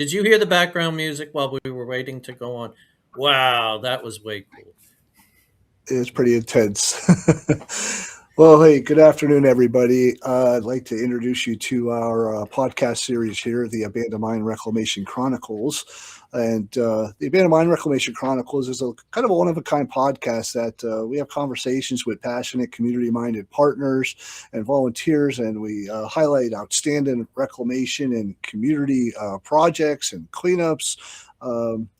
Did you hear the background music while we were waiting to go on? Wow, that was way cool. It's pretty intense. Well, hey, good afternoon, everybody. I'd like to introduce you to our podcast series here, the Abandoned Mine Reclamation Chronicles. And the Abandoned Mine Reclamation Chronicles is a kind of a one of a kind podcast that we have conversations with passionate, community minded partners and volunteers, and we highlight outstanding reclamation and community projects and cleanups.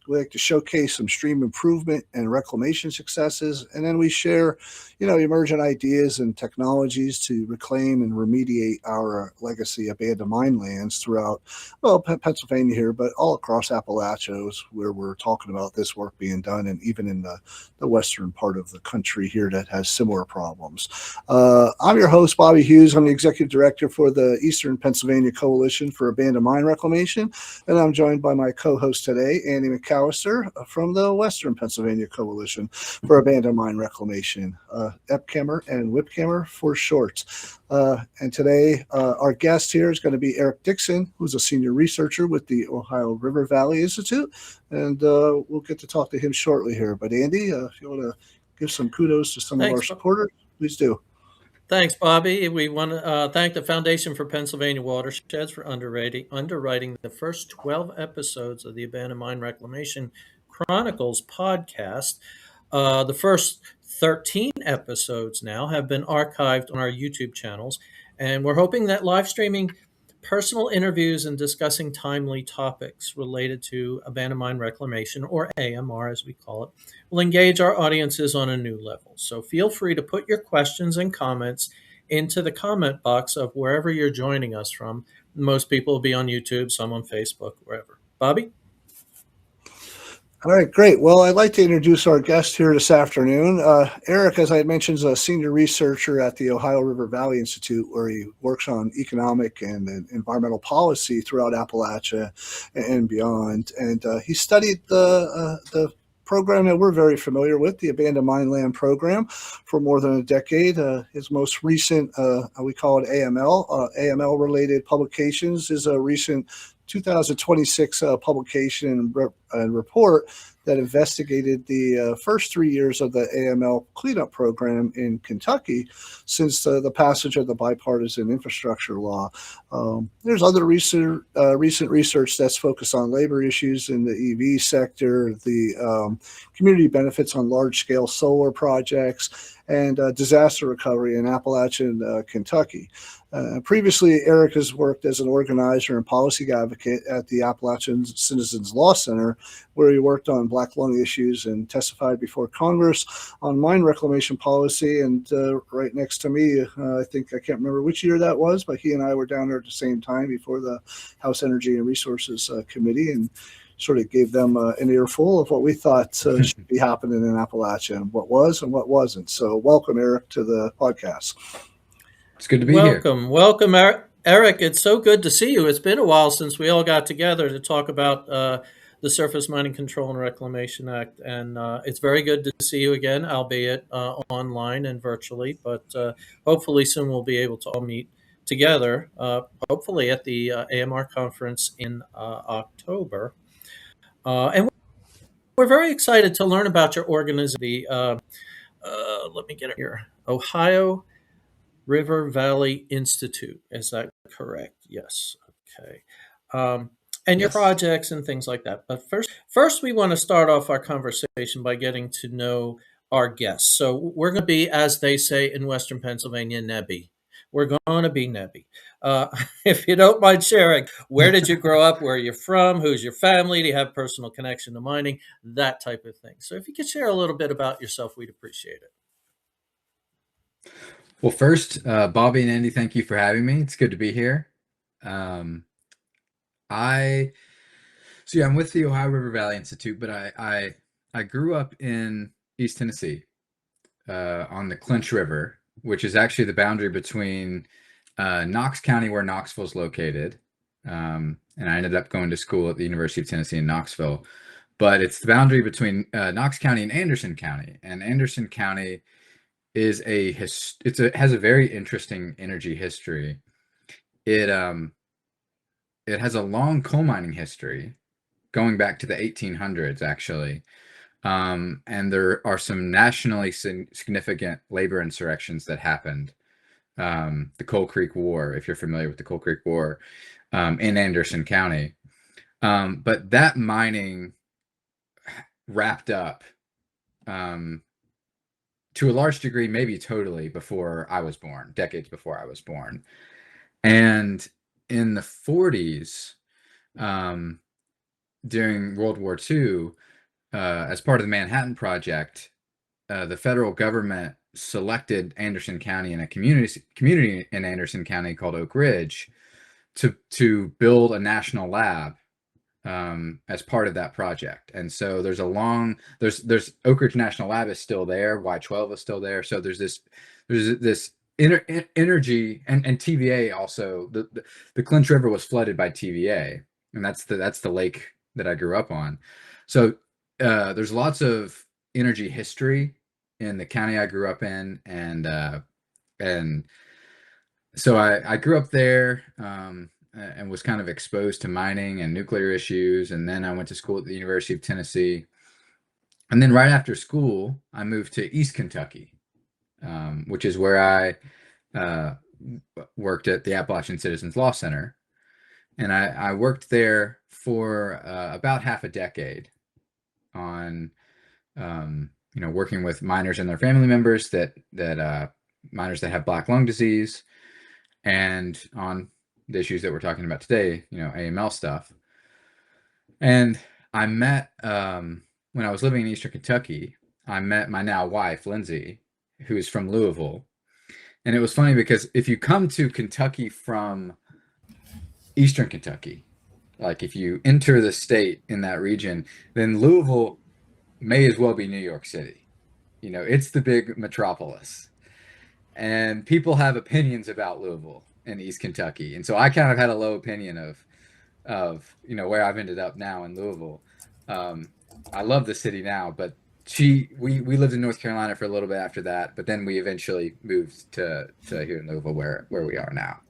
We like to showcase some stream improvement and reclamation successes, and then we share, emergent ideas and technologies to reclaim and remediate our legacy abandoned mine lands throughout, well, Pennsylvania here, but all across Appalachia is where we're talking about this work being done, and even in the western part of the country here that has similar problems. I'm your host, Bobby Hughes. I'm the executive director for the Eastern Pennsylvania Coalition for Abandoned Mine Reclamation, and I'm joined by my co-host today, Andy McAllister from the Western Pennsylvania Coalition for Abandoned Mine Reclamation, EPCAMR and WIPCAMR for short. And today, our guest here is going to be Eric Dixon, who's a senior researcher with the Ohio River Valley Institute, and we'll get to talk to him shortly here. But Andy, if you want to give some kudos to some of our supporters, please do. Thanks, Bobby. We want to thank the Foundation for Pennsylvania Watersheds for underwriting the first 12 episodes of the Abandoned Mine Reclamation Chronicles podcast. The first 13 episodes now have been archived on our YouTube channels, and we're hoping that live streaming personal interviews and discussing timely topics related to abandoned mine reclamation, or AMR as we call it, will engage our audiences on a new level. So feel free to put your questions and comments into the comment box of wherever you're joining us from. Most people will be on YouTube, some on Facebook, wherever. Bobby? All right, great. Well, I'd like to introduce our guest here this afternoon. Eric, as I had mentioned, is a senior researcher at the Ohio River Valley Institute, where he works on economic and environmental policy throughout Appalachia and beyond. And he studied the program that we're very familiar with, the Abandoned Mine Land Program, for more than a decade. His most recent, we call it AML, AML-related publications, is a recent 2026 publication and report that investigated the first 3 years of the AML cleanup program in Kentucky since the passage of the bipartisan infrastructure law. There's other recent research that's focused on labor issues in the EV sector, the community benefits on large-scale solar projects, and disaster recovery in Appalachian Kentucky. Previously, Eric has worked as an organizer and policy advocate at the Appalachian Citizens Law Center, where he worked on black lung issues and testified before Congress on mine reclamation policy. And right next to me, I can't remember which year that was, but he and I were down there at the same time before the House Energy and Resources Committee, and sort of gave them an earful of what we thought should be happening in Appalachia, and what was and what wasn't. So welcome, Eric, to the podcast. It's good to be here. Welcome, Eric. It's so good to see you. It's been a while since we all got together to talk about the Surface Mining Control and Reclamation Act, and it's very good to see you again, albeit online and virtually, but hopefully soon we'll be able to all meet together, hopefully at the AMR conference in October. And we're very excited to learn about your organization, let me get it here, Ohio River Valley Institute. Is that correct? Yes. Okay. And your projects and things like that. But first, we want to start off our conversation by getting to know our guests. So we're going to be, as they say in Western Pennsylvania, Nebby. We're going to be Nebby. If you don't mind sharing, where did you grow up? Where are you from? Who's your family? Do you have personal connection to mining? That type of thing. So if you could share a little bit about yourself, we'd appreciate it. Well, first, Bobby and Andy, thank you for having me. It's good to be here. I'm with the Ohio River Valley Institute, but I grew up in East Tennessee on the Clinch River, which is actually the boundary between Knox County, where Knoxville is located, and I ended up going to school at the University of Tennessee in Knoxville. But it's the boundary between Knox County and Anderson County, and Anderson County is has a very interesting energy history. It it has a long coal mining history going back to the 1800s, actually. And there are some nationally significant labor insurrections that happened. The Coal Creek War, if you're familiar with the Coal Creek War, in Anderson County. But that mining wrapped up to a large degree, maybe totally, before I was born, decades before I was born. And in the 40s, during World War II, as part of the Manhattan Project, the federal government selected Anderson County and a community in Anderson County called Oak Ridge to build a national lab as part of that project. And so there's Oak Ridge National Lab is still there, Y12 is still there. So there's this energy, and TVA also. The Clinch River was flooded by TVA, and that's the lake that I grew up on. So there's lots of energy history in the county I grew up in, and so I grew up there, and was kind of exposed to mining and nuclear issues. And then I went to school at the University of Tennessee. And then right after school, I moved to East Kentucky, which is where I worked at the Appalachian Citizens Law Center. And I worked there for about half a decade on, working with miners and their family members that miners that have black lung disease, and on the issues that we're talking about today, AML stuff. And I met, when I was living in Eastern Kentucky, I met my now wife, Lindsay, who is from Louisville. And it was funny because if you come to Kentucky from Eastern Kentucky, like if you enter the state in that region, then Louisville may as well be New York City. It's the big metropolis. And people have opinions about Louisville in East Kentucky. And so I kind of had a low opinion of where I've ended up now in Louisville. I love the city now, but we lived in North Carolina for a little bit after that, but then we eventually moved to here in Louisville where we are now.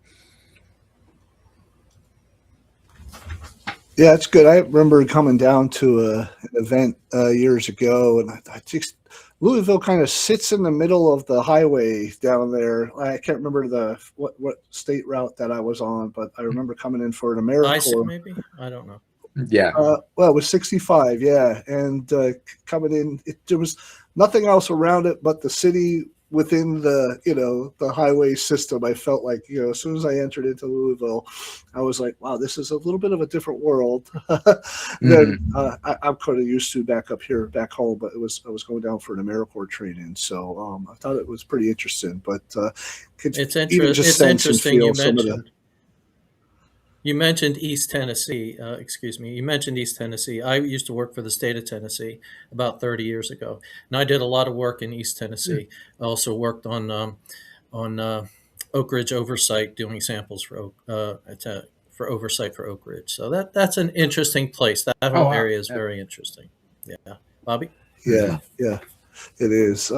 Yeah, it's good. I remember coming down to an event years ago, and I just Louisville kind of sits in the middle of the highway down there. I can't remember what state route that I was on, but I remember coming in for an AmeriCorps. Maybe, I don't know. Yeah. Well, it was 65, yeah, and coming in, there was nothing else around it but the city within the highway system. I felt like, as soon as I entered into Louisville, I was like, wow, this is a little bit of a different world than I'm kind of used to back home. But I was going down for an AmeriCorps training, so I thought it was pretty interesting. But it's interesting you mentioned. You mentioned East Tennessee. You mentioned East Tennessee. I used to work for the state of Tennessee about 30 years ago, and I did a lot of work in East Tennessee. I also worked on Oak Ridge oversight, doing samples for oversight for Oak Ridge. So that's an interesting place. That whole area is very interesting. Yeah, Bobby. Yeah, it is.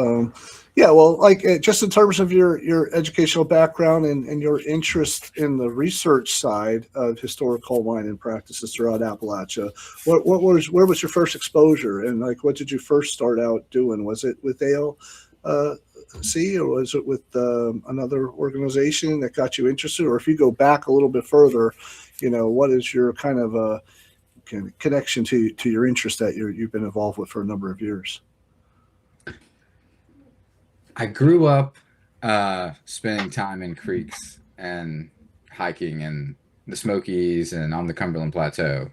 Well, like just in terms of your educational background and your interest in the research side of historic coal mining practices throughout Appalachia, where was your first exposure, and like what did you first start out doing? Was it with ALC, or was it with another organization that got you interested? Or if you go back a little bit further, what is your kind of connection to your interest that you've been involved with for a number of years? I grew up spending time in creeks and hiking in the Smokies and on the Cumberland Plateau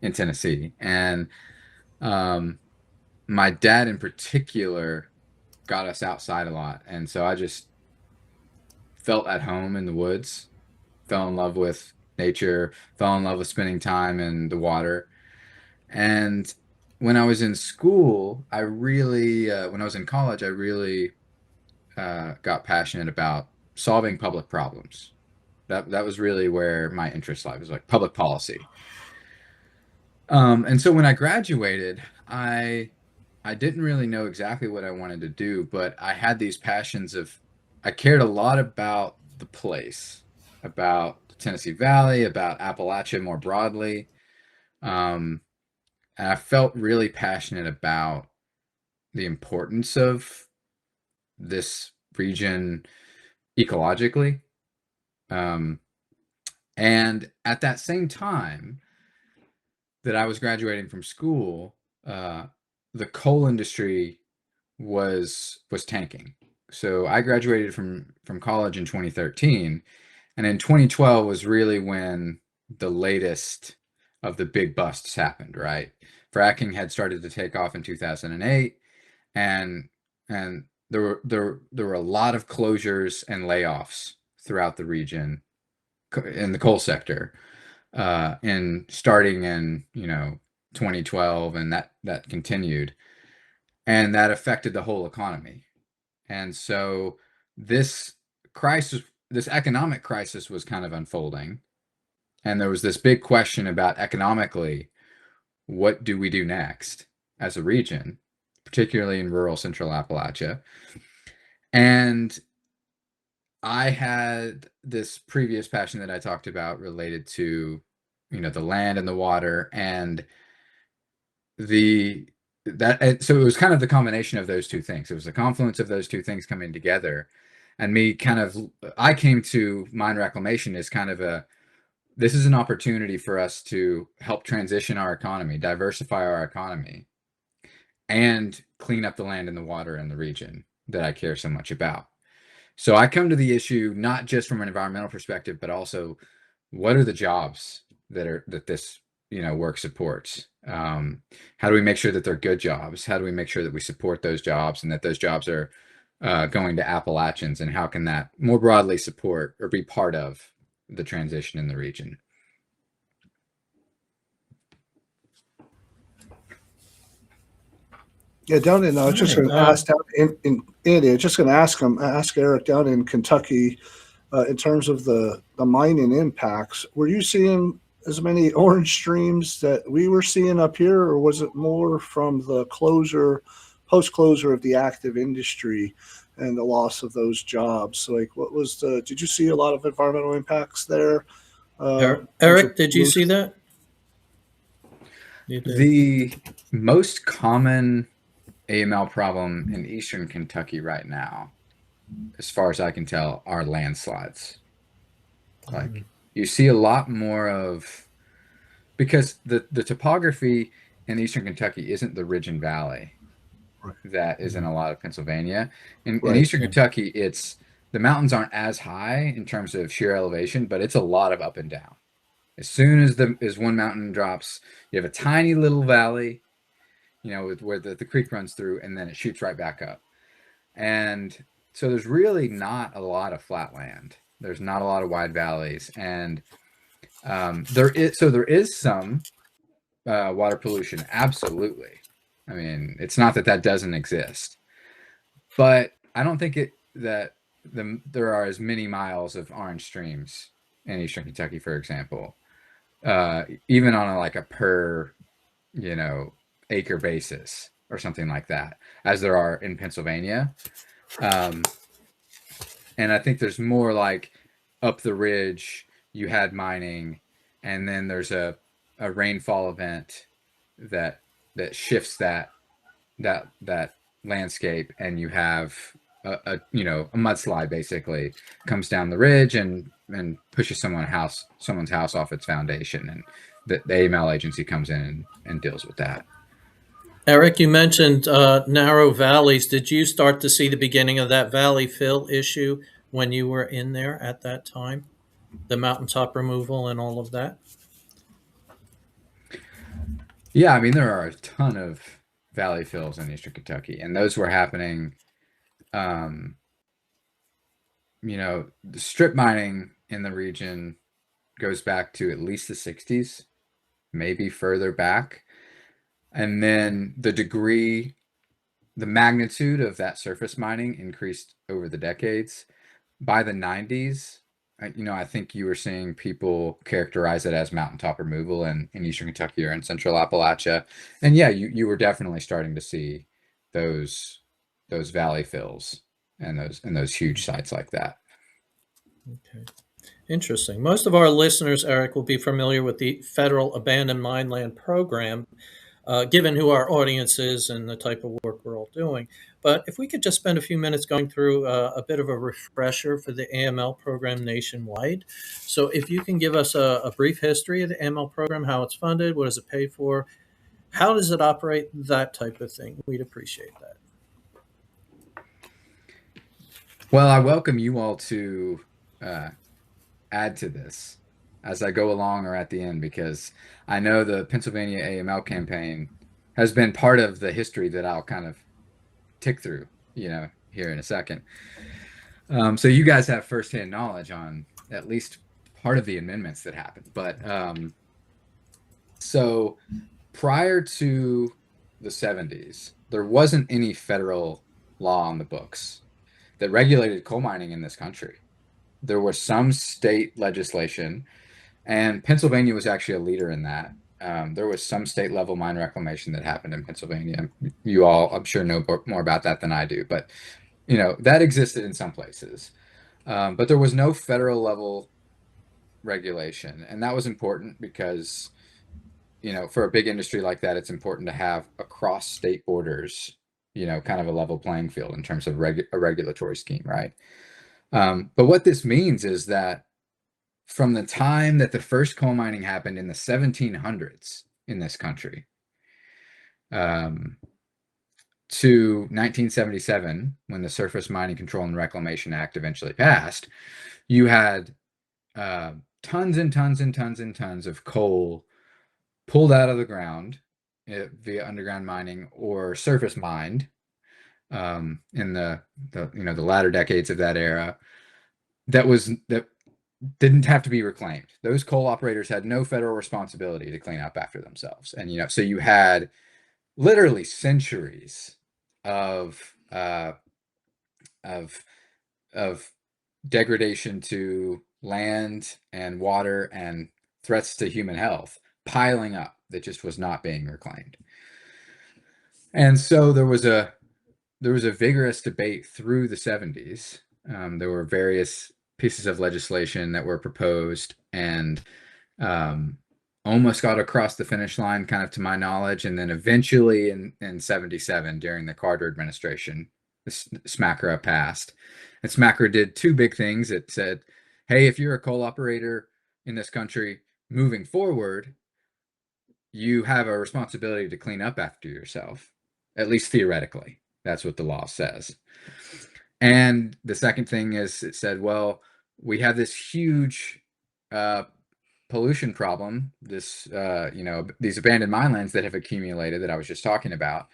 in Tennessee. And my dad in particular got us outside a lot. And so I just felt at home in the woods, fell in love with nature, fell in love with spending time in the water. And when I was in school, when I was in college, I really got passionate about solving public problems. That was really where my interest lied, was like public policy. And so when I graduated, I didn't really know exactly what I wanted to do, but I had these passions I cared a lot about the place, about the Tennessee Valley, about Appalachia more broadly. And I felt really passionate about the importance of this region ecologically. And at that same time that I was graduating from school, the coal industry was tanking. So I graduated from college in 2013, and in 2012 was really when the latest of the big busts happened, right? Fracking had started to take off in 2008, and there were a lot of closures and layoffs throughout the region in the coal sector, in starting in 2012, and that continued, and that affected the whole economy. And so this this economic crisis was kind of unfolding, and there was this big question about economically, what do we do next as a region, particularly in rural central Appalachia. And I had this previous passion that I talked about related to, the land and the water, and so it was kind of the combination of those two things. It was the confluence of those two things coming together, and I came to mine reclamation as kind of this is an opportunity for us to help transition our economy, diversify our economy, and clean up the land and the water in the region that I care so much about. So I come to the issue not just from an environmental perspective, but also what are the jobs that this work supports? How do we make sure that they're good jobs? How do we make sure that we support those jobs and that those jobs are going to Appalachians? And how can that more broadly support or be part of the transition in the region? Yeah, down in I was just going to ask down in India, just going to ask Eric down in Kentucky, in terms of the mining impacts. Were you seeing as many orange streams that we were seeing up here, or was it more from the post closure of the active industry and the loss of those jobs? So, like, did you see a lot of environmental impacts there? Eric, did you see that? The most common AML problem in eastern Kentucky right now, as far as I can tell, are landslides. Like, you see a lot more of, because the topography in eastern Kentucky isn't the ridge and valley that is in a lot of Pennsylvania. In eastern Kentucky, the mountains aren't as high in terms of sheer elevation, but it's a lot of up and down. As soon as one mountain drops, you have a tiny little valley, where the creek runs through, and then it shoots right back up. And so there's really not a lot of flat land. There's not a lot of wide valleys, and there is some water pollution. Absolutely. I mean, it's not that doesn't exist, but I don't think that there are as many miles of orange streams in eastern Kentucky, for example, even on a per acre basis or something like that, as there are in Pennsylvania. And I think there's more like up the ridge, you had mining, and then there's a rainfall event that shifts that landscape, and you have a mudslide basically comes down the ridge and pushes someone's house off its foundation, and the AML agency comes in and deals with that. Eric, you mentioned narrow valleys. Did you start to see the beginning of that valley fill issue when you were in there at that time? The mountaintop removal and all of that? Yeah, I mean, there are a ton of valley fills in eastern Kentucky, and those were happening. The strip mining in the region goes back to at least the 60s, maybe further back. And then the magnitude of that surface mining increased over the decades. By the 90s, I think you were seeing people characterize it as mountaintop removal in eastern Kentucky or in central Appalachia. And yeah, you were definitely starting to see those valley fills and those huge sites like that. Okay. Interesting. Most of our listeners, Eric, will be familiar with the federal abandoned mine land program, given who our audience is and the type of work we're all doing. But if we could just spend a few minutes going through a bit of a refresher for the AML program nationwide. So, if you can give us a brief history of the AML program, how it's funded, what does it pay for, how does it operate, that type of thing, we'd appreciate that. Well, I welcome you all to add to this as I go along or at the end, because I know the Pennsylvania AML campaign has been part of the history that I'll kind of tick through, here in a second. So you guys have firsthand knowledge on at least part of the amendments that happened. But so prior to the 70s, there wasn't any federal law on the books that regulated coal mining in this country. There was some state legislation, and Pennsylvania was actually a leader in that. There was some state level mine reclamation that happened in Pennsylvania. You all, I'm sure, know more about that than I do, but that existed in some places. But there was no federal level regulation, and that was important because for a big industry like that, it's important to have across state borders, kind of a level playing field in terms of a regulatory scheme, right? But what this means is that from the time that the first coal mining happened in the 1700s in this country, to 1977, when the Surface Mining Control and Reclamation Act eventually passed, you had tons and tons and tons and tons of coal pulled out of the ground via underground mining or surface mined in the latter decades of that era. That didn't have to be reclaimed. Those coal operators had no federal responsibility to clean up after themselves, and so you had literally centuries of degradation to land and water and threats to human health piling up that just was not being reclaimed. And so there was a vigorous debate through the 70s. There were various pieces of legislation that were proposed and almost got across the finish line, kind of to my knowledge. And then eventually in 77, during the Carter administration, the SMACRA passed. And SMACRA did two big things. It said, hey, if you're a coal operator in this country moving forward, you have a responsibility to clean up after yourself, at least theoretically. That's what the law says. And the second thing is, it said, well, we have this huge pollution problem, these abandoned mine lands that have accumulated that I was just talking about,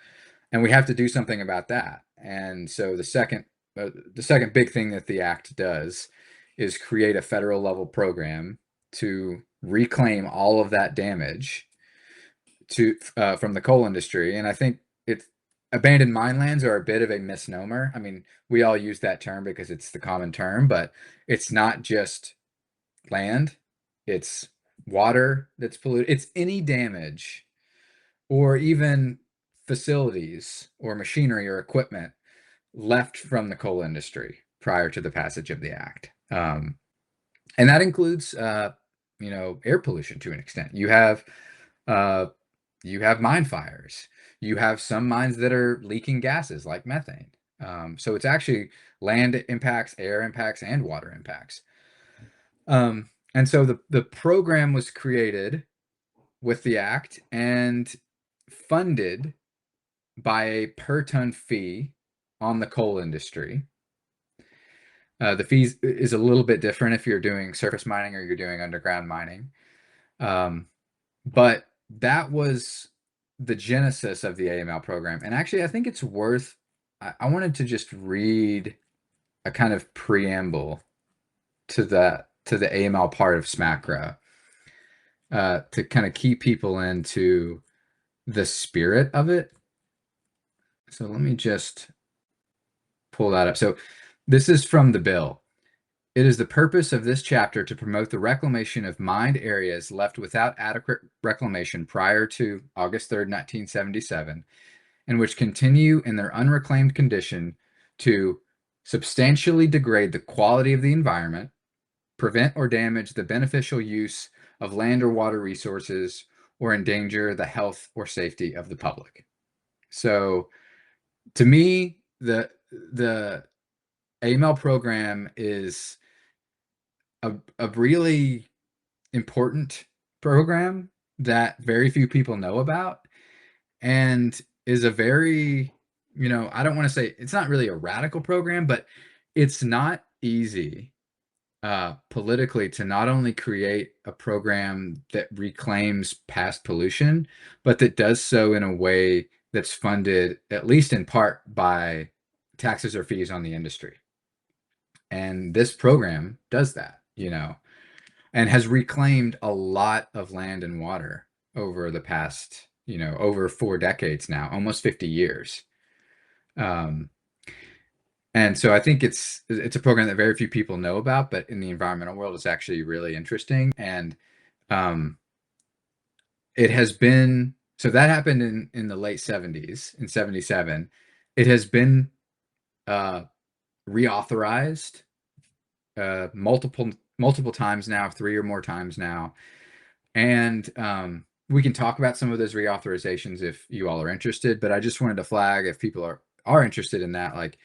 and we have to do something about that. And so the second big thing that the act does is create a federal level program to reclaim all of that damage from the coal industry. And I think abandoned mine lands are a bit of a misnomer. I mean, we all use that term because it's the common term, but it's not just land, it's water that's polluted. It's any damage or even facilities or machinery or equipment left from the coal industry prior to the passage of the act. And that includes, air pollution to an extent. You have mine fires. You have some mines that are leaking gases like methane. So it's actually land impacts, air impacts, and water impacts. And so the program was created with the act and funded by a per ton fee on the coal industry. The fees is a little bit different if you're doing surface mining or you're doing underground mining. But that was the genesis of the AML program. And actually, I think it's worth, I wanted to just read a kind of preamble to the AML part of SMACRA to kind of keep people into the spirit of it. So let me just pull that up. So this is from the bill. It is the purpose of this chapter to promote the reclamation of mined areas left without adequate reclamation prior to August 3rd, 1977, and which continue in their unreclaimed condition to substantially degrade the quality of the environment, prevent or damage the beneficial use of land or water resources, or endanger the health or safety of the public. So to me, the AML program is a really important program that very few people know about, and is a very, I don't want to say it's not really a radical program, but it's not easy politically to not only create a program that reclaims past pollution, but that does so in a way that's funded, at least in part, by taxes or fees on the industry. And this program does that, and has reclaimed a lot of land and water over the past, over 4 decades now, almost 50 years. And so I think it's a program that very few people know about, but in the environmental world, it's actually really interesting. And it has been, so that happened in the late 70s, in 77. It has been reauthorized multiple times now, 3 or more times now. And we can talk about some of those reauthorizations if you all are interested, but I just wanted to flag, if people are interested in that, like,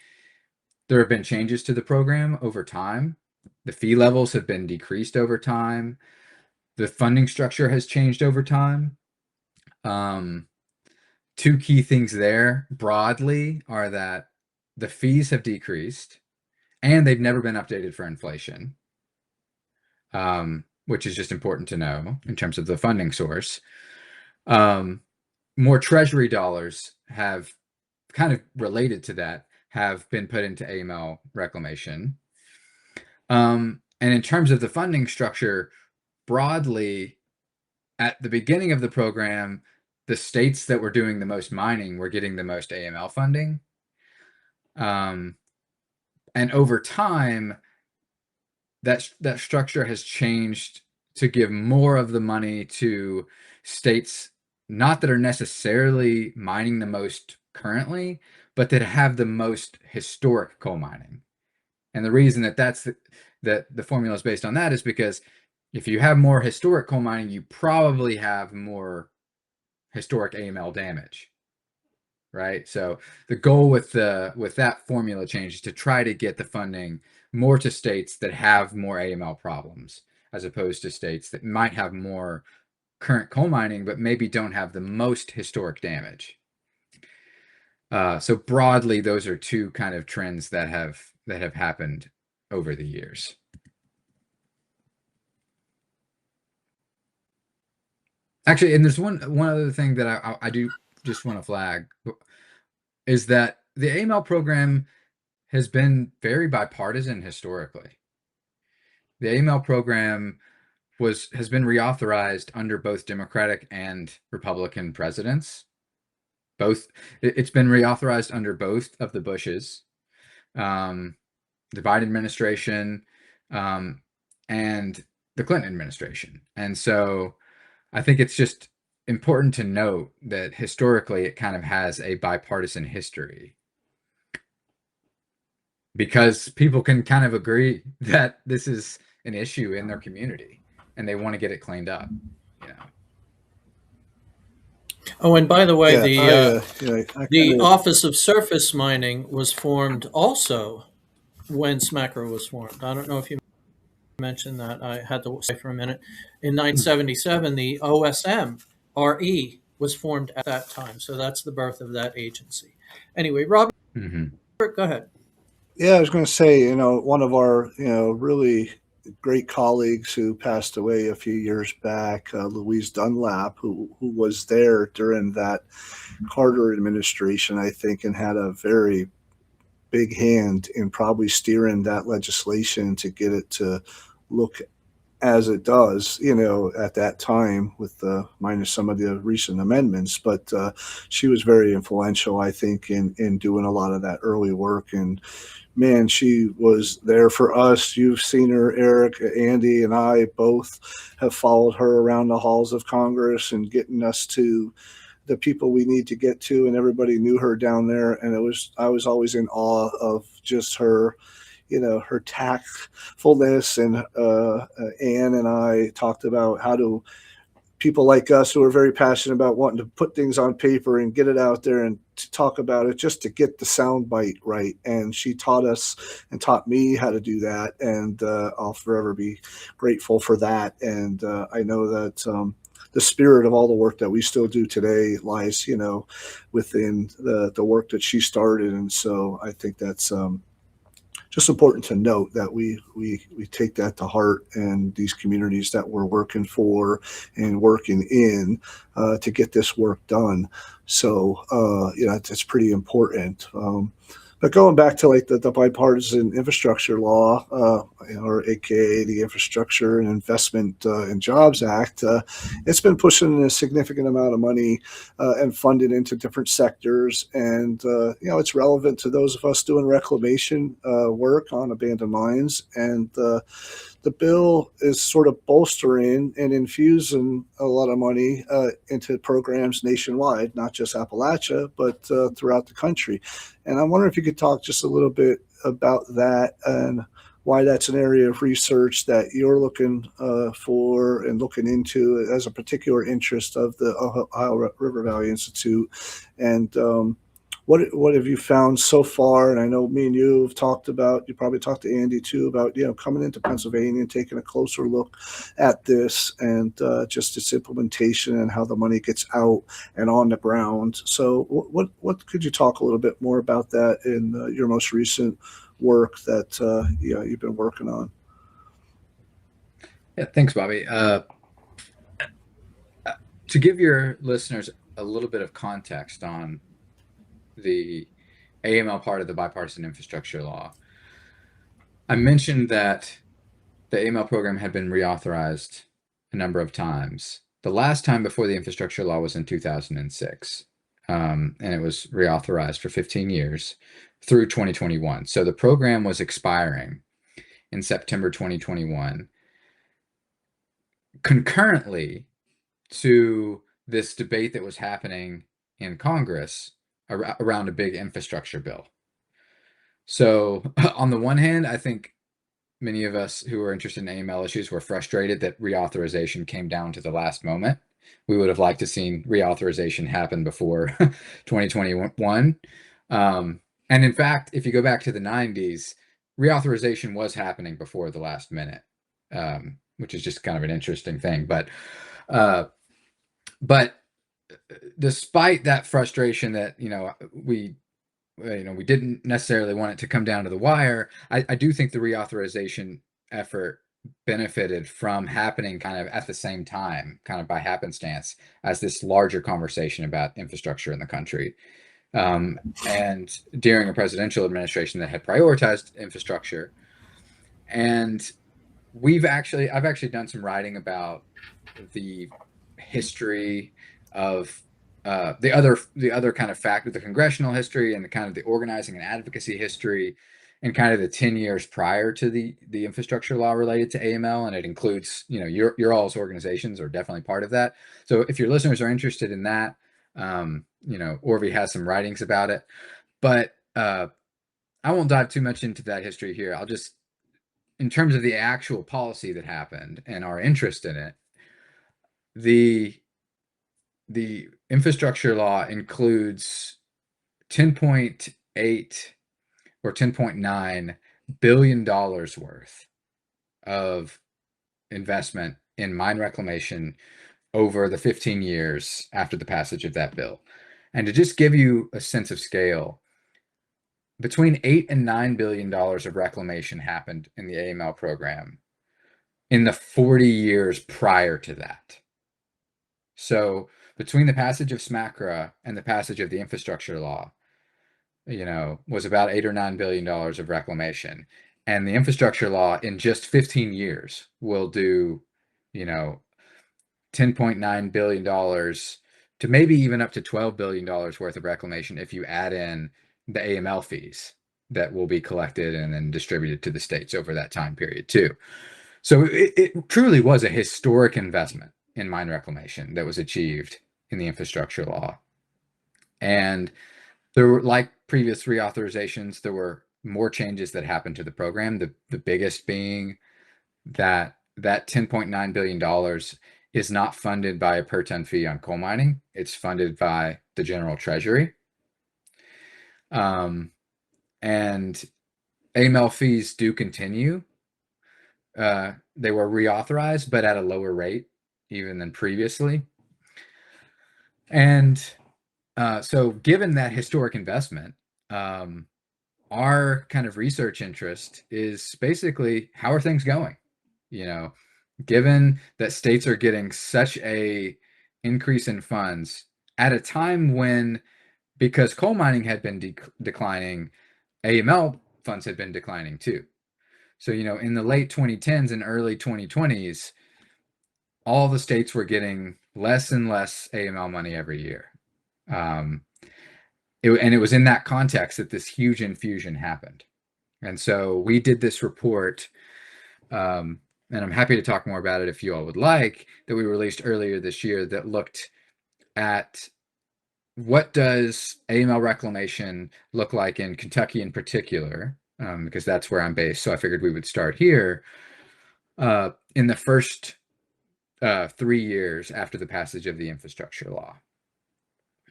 there have been changes to the program over time. The fee levels have been decreased over time. The funding structure has changed over time. 2 key things there broadly are that the fees have decreased and they've never been updated for inflation, which is just important to know in terms of the funding source. More Treasury dollars have, kind of related to that, have been put into AML reclamation. And in terms of the funding structure, broadly, at the beginning of the program, the states that were doing the most mining were getting the most AML funding. And over time, that structure has changed to give more of the money to states, not that are necessarily mining the most currently, but that have the most historic coal mining. And the reason that the formula is based on that is because if you have more historic coal mining, you probably have more historic AML damage, right? So the goal with that formula change is to try to get the funding more to states that have more AML problems, as opposed to states that might have more current coal mining, but maybe don't have the most historic damage. So broadly, those are 2 kind of trends that have happened over the years. Actually, and there's one other thing that I do just want to flag, is that the AML program has been very bipartisan historically. The AML program has been reauthorized under both Democratic and Republican presidents. It's been reauthorized under both of the Bushes, the Biden administration, and the Clinton administration. And so I think it's just important to note that historically it kind of has a bipartisan history, because people can kind of agree that this is an issue in their community and they want to get it cleaned up, Oh, and by the way, Yeah, the Office of Surface Mining was formed also when SMACRA was formed. I don't know if you mentioned that. I had to say for a minute. In 1977, the OSM-RE was formed at that time. So that's the birth of that agency. Anyway, Robert, go ahead. Yeah, I was going to say, one of our, really great colleagues who passed away a few years back, Louise Dunlap, who was there during that Carter administration, I think, and had a very big hand in probably steering that legislation to get it to look as it does, at that time, with minus some of the recent amendments. But she was very influential, I think, in doing a lot of that early work. And man, she was there for us. You've seen her, Eric, Andy, and I both have followed her around the halls of Congress and getting us to the people we need to get to, and everybody knew her down there. And I was always in awe of just her, her tactfulness, and Anne and I talked about how to people like us who are very passionate about wanting to put things on paper and get it out there and to talk about it, just to get the sound bite right. And she taught us and taught me how to do that. And I'll forever be grateful for that. And I know that the spirit of all the work that we still do today lies, within the work that she started. And so I think that's just important to note that we take that to heart, and these communities that we're working for and working in to get this work done. So it's pretty important. But going back to like the bipartisan infrastructure law, or AKA the Infrastructure and Investment and Jobs Act, it's been pushing a significant amount of money and funded into different sectors. And, it's relevant to those of us doing reclamation work on abandoned mines. And the bill is sort of bolstering and infusing a lot of money into programs nationwide, not just Appalachia, but throughout the country. And I wonder if you could talk just a little bit about that and why that's an area of research that you're looking for and looking into as a particular interest of the Ohio River Valley Institute. And what have you found so far? And I know me and you have talked about, you probably talked to Andy too, about, coming into Pennsylvania and taking a closer look at this and just its implementation and how the money gets out and on the ground. So what could you talk a little bit more about that in your most recent work that you've been working on? Yeah, thanks, Bobby. To give your listeners a little bit of context on the AML part of the bipartisan infrastructure law, I mentioned that the AML program had been reauthorized a number of times. The last time before the infrastructure law was in 2006, and it was reauthorized for 15 years through 2021. So the program was expiring in September 2021, concurrently to this debate that was happening in Congress around a big infrastructure bill. So on the one hand, I think many of us who are interested in AML issues were frustrated that reauthorization came down to the last moment. We would have liked to seen reauthorization happen before 2021. And in fact, if you go back to the 90s, reauthorization was happening before the last minute, which is just kind of an interesting thing. But despite that frustration that, we didn't necessarily want it to come down to the wire, I do think the reauthorization effort benefited from happening kind of at the same time, kind of by happenstance, as this larger conversation about infrastructure in the country. And during a presidential administration that had prioritized infrastructure. And I've actually done some writing about the history of the other kind of fact, the congressional history and the kind of the organizing and advocacy history and kind of the 10 years prior to the infrastructure law related to AML. And it includes, your all's organizations are definitely part of that. So if your listeners are interested in that, Orvie has some writings about it, but I won't dive too much into that history here. I'll just, in terms of the actual policy that happened and our interest in it, the infrastructure law includes 10.8 or 10.9 billion dollars worth of investment in mine reclamation over the 15 years after the passage of that bill. And to just give you a sense of scale, between $8 and $9 billion of reclamation happened in the AML program in the 40 years prior to that. So between the passage of SMACRA and the passage of the infrastructure law, was about $8 or $9 billion of reclamation. And the infrastructure law in just 15 years will do, $10.9 billion to maybe even up to $12 billion worth of reclamation if you add in the AML fees that will be collected and then distributed to the states over that time period too. So it truly was a historic investment in mine reclamation that was achieved in the infrastructure law. And there were, like previous reauthorizations, there were more changes that happened to the program. The biggest being that $10.9 billion is not funded by a per ton fee on coal mining. It's funded by the general treasury. And AML fees do continue. They were reauthorized, but at a lower rate even than previously. And so given that historic investment, our kind of research interest is basically, how are things going? Given that states are getting such a increase in funds at a time when, because coal mining had been declining, AML funds had been declining too. So, in the late 2010s and early 2020s, all the states were getting less and less AML money every year. And it was in that context that this huge infusion happened. And so we did this report, and I'm happy to talk more about it if you all would like, that we released earlier this year that looked at what does AML reclamation look like in Kentucky in particular, because that's where I'm based. So I figured we would start here. In the first 3 years after the passage of the infrastructure law.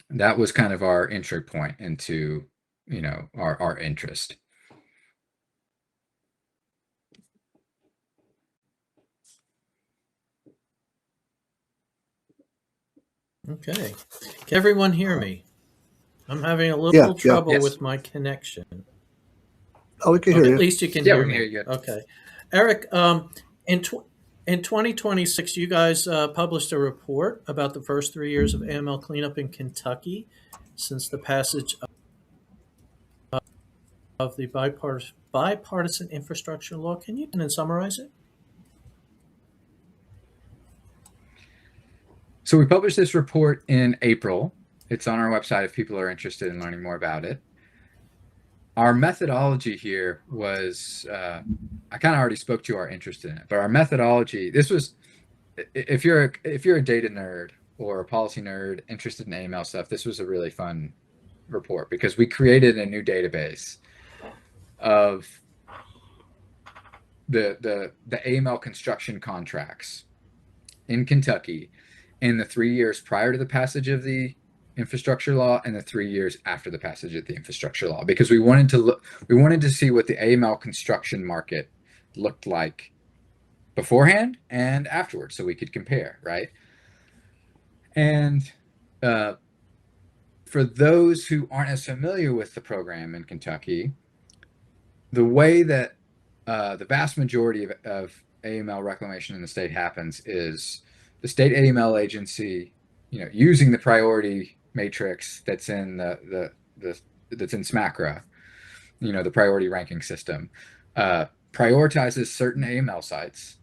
That was kind of our entry point into, our interest. Okay. Can everyone hear me? I'm having a little trouble with my connection. Oh, we can hear you. At least you can hear we can me. hear you. Okay. Eric, in 2026, you guys published a report about the first 3 years of AML cleanup in Kentucky since the passage of the bipartisan infrastructure law. Can you summarize it? So we published this report in April. It's on our website if people are interested in learning more about it. Our methodology here was, I kind of already spoke to our interest in it, but our methodology, this was, if you're a data nerd or a policy nerd interested in AML stuff, this was a really fun report because we created a new database of the AML construction contracts in Kentucky in the 3 years prior to the passage of the infrastructure law and the 3 years after the passage of the infrastructure law, because we wanted to see what the AML construction market looked like beforehand and afterwards, so we could compare, right? And for those who aren't as familiar with the program in Kentucky, the way that the vast majority of AML reclamation in the state happens is the state AML agency, using the priority matrix that's in that's in SMACRA, the priority ranking system, prioritizes certain AML sites,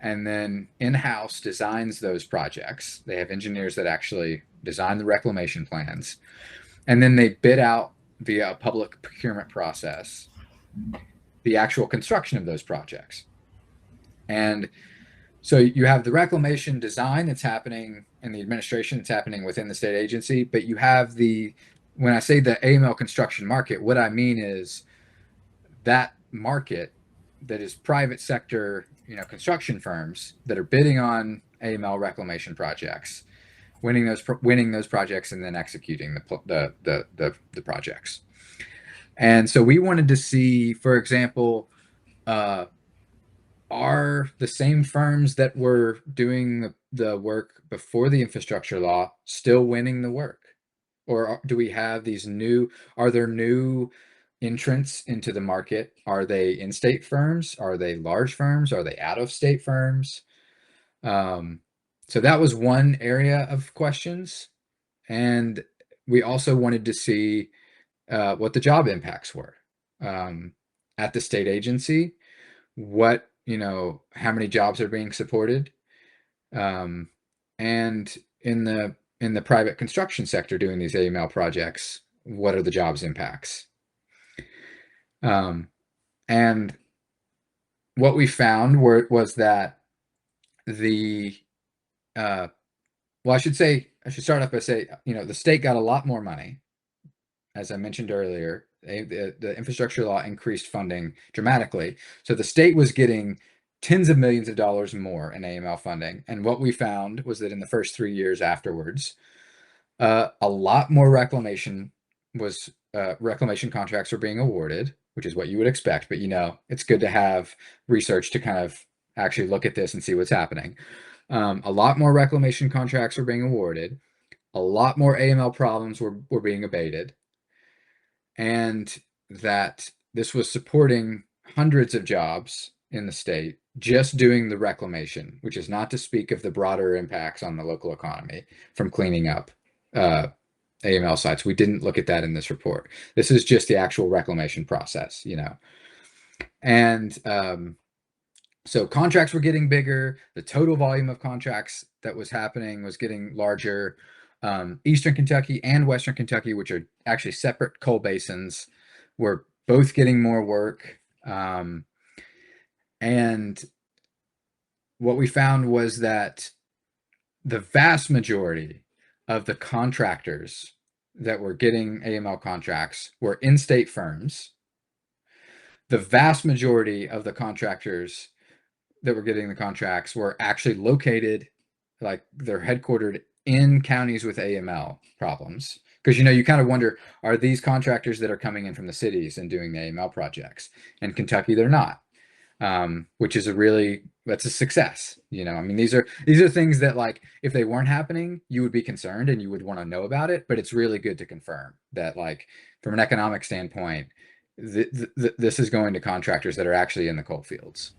and then in-house designs those projects. They have engineers that actually design the reclamation plans, and then they bid out via a public procurement process the actual construction of those projects. And so you have the reclamation design that's happening and the administration that's happening within the state agency, but you have when I say the AML construction market, what I mean is that market that is private sector, construction firms that are bidding on AML reclamation projects, winning those projects, and then executing the projects. And so we wanted to see, for example, are the same firms that were doing the work before the infrastructure law still winning the work? Or do we have are there new entrants into the market? Are they in-state firms? Are they large firms? Are they out-of-state firms? So that was one area of questions. And we also wanted to see what the job impacts were at the state agency, how many jobs are being supported, and in the private construction sector doing these AML projects, what are the jobs impacts? And what we found was that I should start off by saying, the state got a lot more money, as I mentioned earlier, The infrastructure law increased funding dramatically. So the state was getting tens of millions of dollars more in AML funding. And what we found was that in the first 3 years afterwards, a lot more reclamation contracts were being awarded, which is what you would expect. But it's good to have research to kind of actually look at this and see what's happening. A lot more reclamation contracts were being awarded. A lot more AML problems were being abated, and that this was supporting hundreds of jobs in the state just doing the reclamation, which is not to speak of the broader impacts on the local economy from cleaning up AML sites. We didn't look at that in this report. This is just the actual reclamation process, And so contracts were getting bigger. The total volume of contracts that was happening was getting larger. Eastern Kentucky and Western Kentucky, which are actually separate coal basins, were both getting more work. And what we found was that the vast majority of the contractors that were getting AML contracts were in-state firms. The vast majority of the contractors that were getting the contracts were actually located, like they're headquartered in counties with AML problems. Because, you kind of wonder, are these contractors that are coming in from the cities and doing the AML projects? In Kentucky, they're not, which is that's a success. These are things that, like, if they weren't happening, you would be concerned and you would want to know about it. But it's really good to confirm that, like, from an economic standpoint, this is going to contractors that are actually in the coal fields.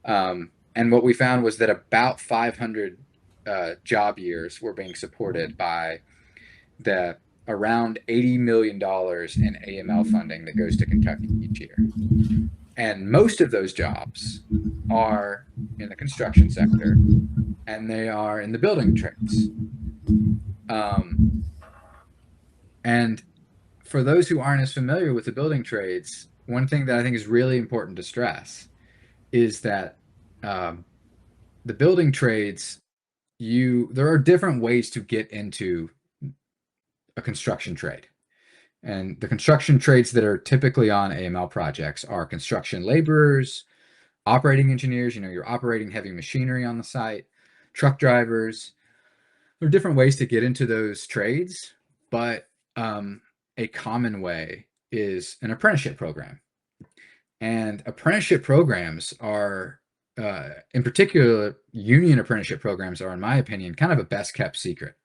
And what we found was that about 500 job years were being supported by the around $80 million in AML funding that goes to Kentucky each year. And most of those jobs are in the construction sector, and they are in the building trades. And for those who aren't as familiar with the building trades, one thing that I think is really important to stress is that the building trades, there are different ways to get into a construction trade. And the construction trades that are typically on AML projects are construction laborers, operating engineers, you're operating heavy machinery on the site, truck drivers. There are different ways to get into those trades, but a common way is an apprenticeship program. And apprenticeship programs are, in particular, union apprenticeship programs are, in my opinion, kind of a best kept secret.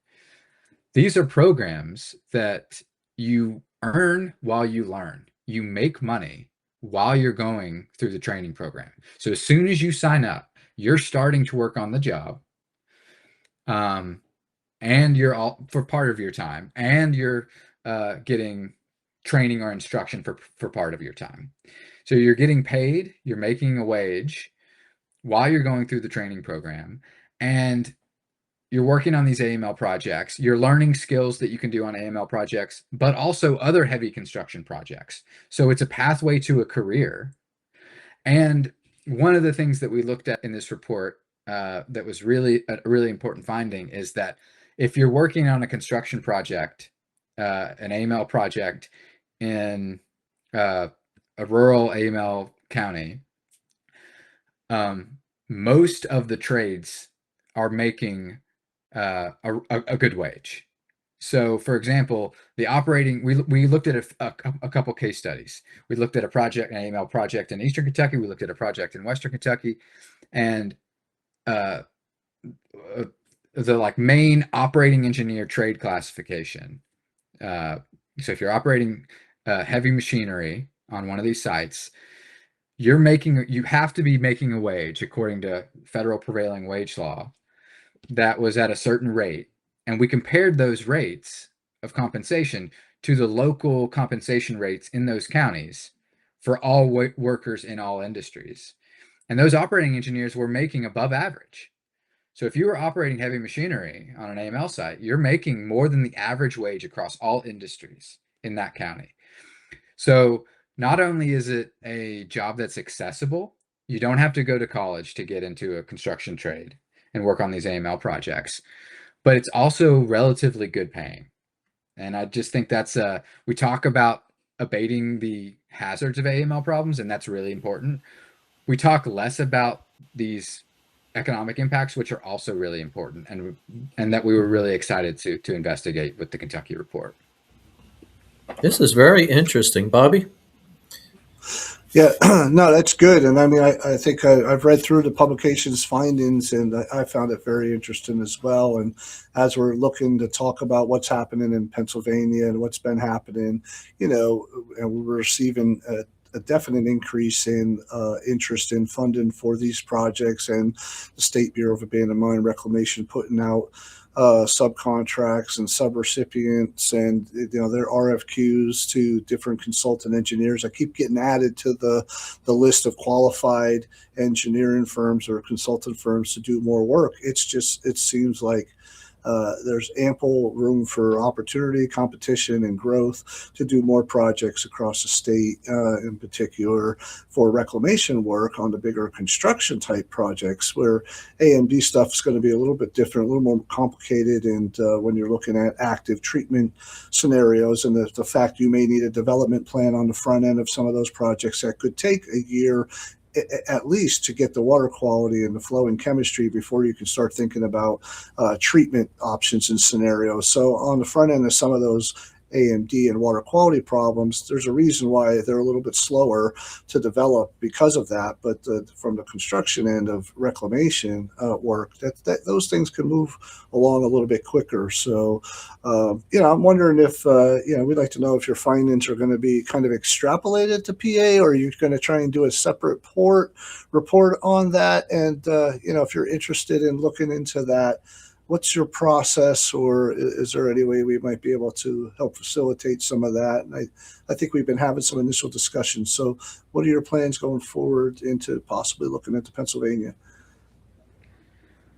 These are programs that you earn while you learn. You make money while you're going through the training program. So as soon as you sign up, you're starting to work on the job, and you're all for part of your time, and you're getting training or instruction for part of your time. So you're getting paid, you're making a wage while you're going through the training program, and you're working on these AML projects. You're learning skills that you can do on AML projects, but also other heavy construction projects. So it's a pathway to a career. And one of the things that we looked at in this report that was really a really important finding is that if you're working on a construction project, an AML project in a rural AML county, most of the trades are making a good wage. So, for example, the operating, we looked at a couple case studies. We looked at an AML project in Eastern Kentucky. We looked at a project in Western Kentucky, and the main operating engineer trade classification. So if you're operating heavy machinery on one of these sites, you have to be making a wage according to federal prevailing wage law that was at a certain rate. And we compared those rates of compensation to the local compensation rates in those counties for all workers in all industries. And those operating engineers were making above average. So if you were operating heavy machinery on an AML site, you're making more than the average wage across all industries in that county. So not only is it a job that's accessible, you don't have to go to college to get into a construction trade and work on these AML projects, but it's also relatively good paying. And I just think that's we talk about abating the hazards of AML problems, and that's really important. We talk less about these economic impacts, which are also really important, and that we were really excited to investigate with the Kentucky report. This is very interesting, Bobby. Yeah, no, that's good. And I mean, I think I've read through the publication's findings, and I found it very interesting as well. And as we're looking to talk about what's happening in Pennsylvania and what's been happening, and we're receiving a definite increase in interest in funding for these projects, and the State Bureau of Abandoned Mine Reclamation putting out subcontracts and subrecipients and their RFQs to different consultant engineers. I keep getting added to the list of qualified engineering firms or consultant firms to do more work. It seems like there's ample room for opportunity, competition, and growth to do more projects across the state, in particular for reclamation work on the bigger construction type projects, where AMD stuff is going to be a little bit different, a little more complicated. And when you're looking at active treatment scenarios, and the fact you may need a development plan on the front end of some of those projects that could take a year at least to get the water quality and the flow and chemistry before you can start thinking about treatment options and scenarios. So on the front end of some of those AMD and water quality problems, there's a reason why they're a little bit slower to develop because of that. But from the construction end of reclamation work, that those things can move along a little bit quicker. So, I'm wondering if, we'd like to know if your findings are going to be kind of extrapolated to PA, or are you going to try and do a separate report on that? And, if you're interested in looking into that, what's your process, or is there any way we might be able to help facilitate some of that? And I think we've been having some initial discussions. So what are your plans going forward into possibly looking into Pennsylvania?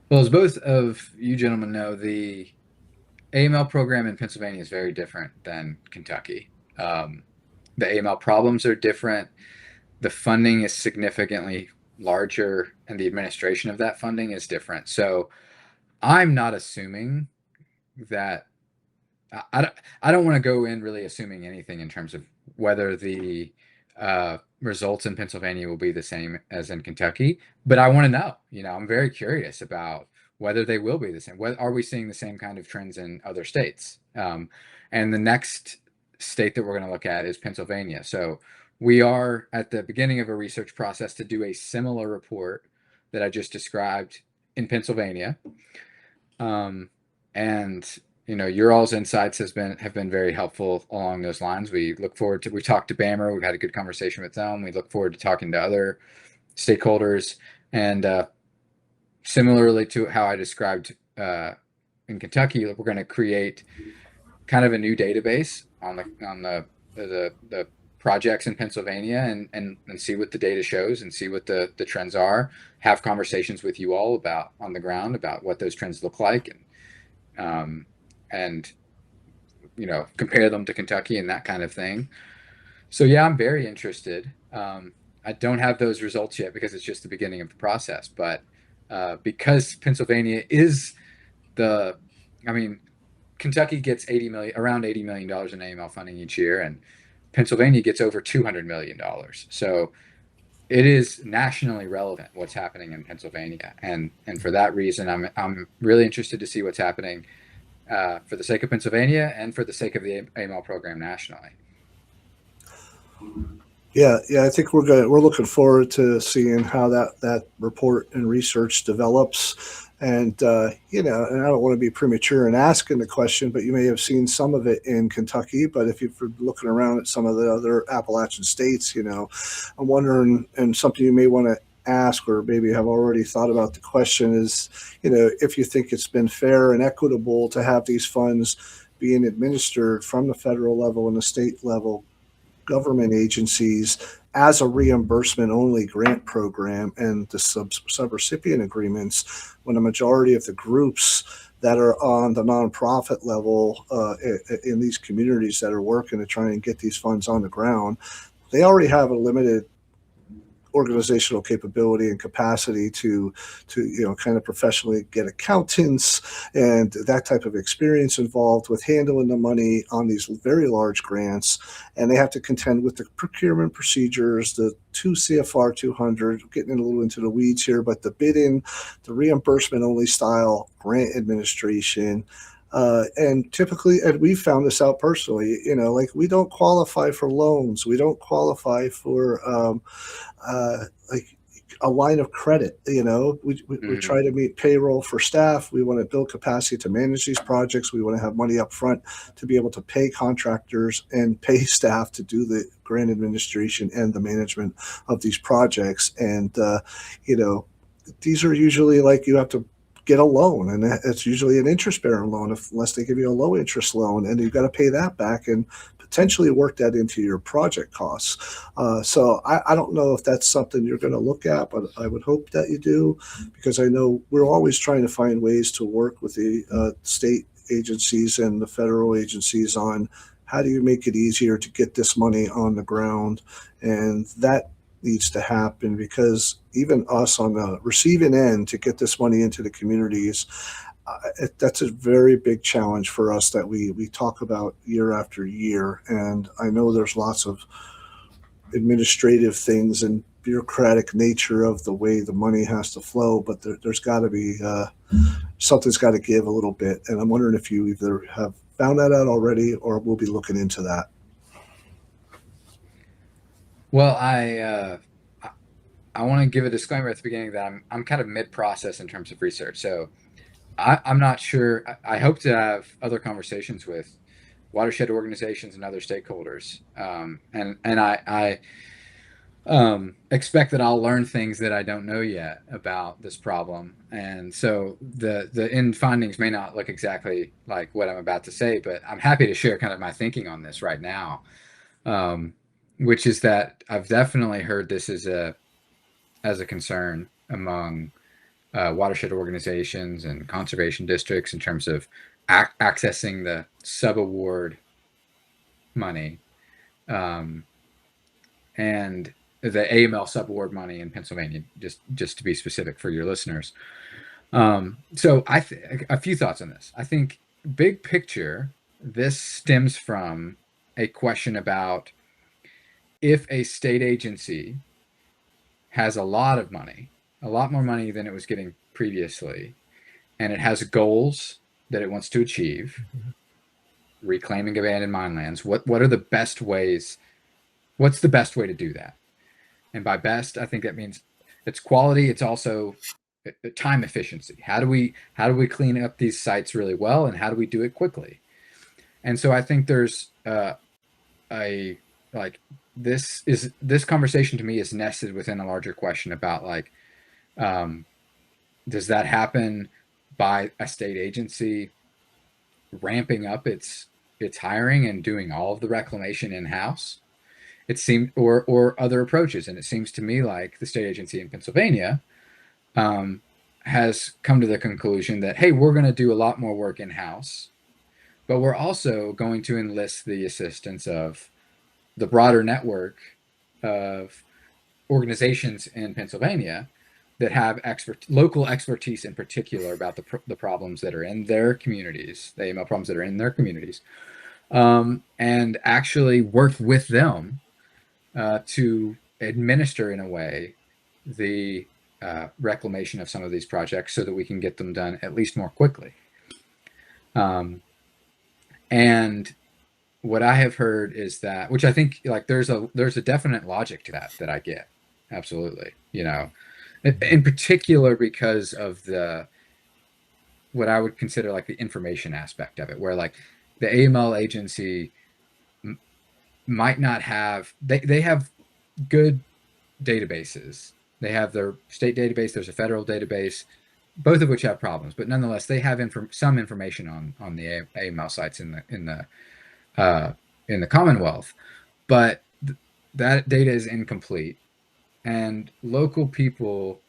Well, as both of you gentlemen know, the AML program in Pennsylvania is very different than Kentucky. The AML problems are different. The funding is significantly larger, and the administration of that funding is different. So I'm not assuming that I don't want to go in really assuming anything in terms of whether the results in Pennsylvania will be the same as in Kentucky, but I want to know. I'm very curious about whether they will be the same. Are we seeing the same kind of trends in other states? And the next state that we're going to look at is Pennsylvania. So we are at the beginning of a research process to do a similar report that I just described in Pennsylvania. And your all's insights have been very helpful along those lines. We look forward to, we talked to BAMR, we've had a good conversation with them. We look forward to talking to other stakeholders, and similarly to how I described in Kentucky, we're going to create kind of a new database on the projects in Pennsylvania, and see what the data shows and see what the trends are, have conversations with you all about on the ground about what those trends look like, and compare them to Kentucky and that kind of thing. So yeah, I'm very interested. I don't have those results yet because it's just the beginning of the process, but because Pennsylvania is Kentucky gets around $80 million in AML funding each year, and Pennsylvania gets over $200 million. So it is nationally relevant what's happening in Pennsylvania, and for that reason, I'm really interested to see what's happening for the sake of Pennsylvania and for the sake of the AML program nationally. Yeah, I think we're looking forward to seeing how that report and research develops. And and I don't want to be premature in asking the question, but you may have seen some of it in Kentucky. But if you're looking around at some of the other Appalachian states, I'm wondering, and something you may want to ask, or maybe have already thought about the question, is, if you think it's been fair and equitable to have these funds being administered from the federal level and the state level government agencies as a reimbursement only grant program, and the subrecipient agreements, when a majority of the groups that are on the nonprofit level in these communities that are working to try and get these funds on the ground, they already have a limited organizational capability and capacity to kind of professionally get accountants and that type of experience involved with handling the money on these very large grants. And they have to contend with the procurement procedures, the 2 CFR 200, getting a little into the weeds here, but the bidding, the reimbursement only style grant administration. And typically, and we found this out personally, like we don't qualify for loans. We don't qualify for like a line of credit. We try to meet payroll for staff. We want to build capacity to manage these projects. We want to have money up front to be able to pay contractors and pay staff to do the grant administration and the management of these projects. And, these are usually like you have to get a loan, and it's usually an interest-bearing loan unless they give you a low-interest loan, and you've got to pay that back and potentially work that into your project costs. So I don't know if that's something you're going to look at, but I would hope that you do, because I know we're always trying to find ways to work with the state agencies and the federal agencies on how do you make it easier to get this money on the ground, and that needs to happen, because even us on the receiving end to get this money into the communities, that's a very big challenge for us that we talk about year after year. And I know there's lots of administrative things and bureaucratic nature of the way the money has to flow, but there's got to be something's got to give a little bit. And I'm wondering if you either have found that out already or we'll be looking into that. Well, I want to give a disclaimer at the beginning that I'm kind of mid-process in terms of research, so I'm not sure. I hope to have other conversations with watershed organizations and other stakeholders, and I expect that I'll learn things that I don't know yet about this problem, and so the end findings may not look exactly like what I'm about to say, but I'm happy to share kind of my thinking on this right now. Which is that I've definitely heard this as a concern among watershed organizations and conservation districts in terms of accessing the subaward money, and the AML subaward money in Pennsylvania, just to be specific for your listeners. So a few thoughts on this. I think big picture, this stems from a question about if a state agency has a lot of money, a lot more money than it was getting previously, and it has goals that it wants to achieve, reclaiming abandoned mine lands, what are the best ways? What's the best way to do that? And by best, I think that means it's quality. It's also time efficiency. How do we clean up these sites really well, and how do we do it quickly? And so I think there's this conversation to me is nested within a larger question about does that happen by a state agency ramping up its hiring and doing all of the reclamation in-house? It seemed, or other approaches. And it seems to me like the state agency in Pennsylvania has come to the conclusion that, hey, we're going to do a lot more work in-house, but we're also going to enlist the assistance of the broader network of organizations in Pennsylvania that have local expertise in particular about the problems that are in their communities, the AML problems that are in their communities, and actually work with them to administer in a way the reclamation of some of these projects so that we can get them done at least more quickly. And what I have heard is that, which I think there's a definite logic to that I get. Absolutely. In particular because of what I would consider the information aspect of it, where the AML agency might not have, they have good databases. They have their state database, there's a federal database, both of which have problems, but nonetheless, they have some information on the AML sites in the Commonwealth, but that data is incomplete, and local people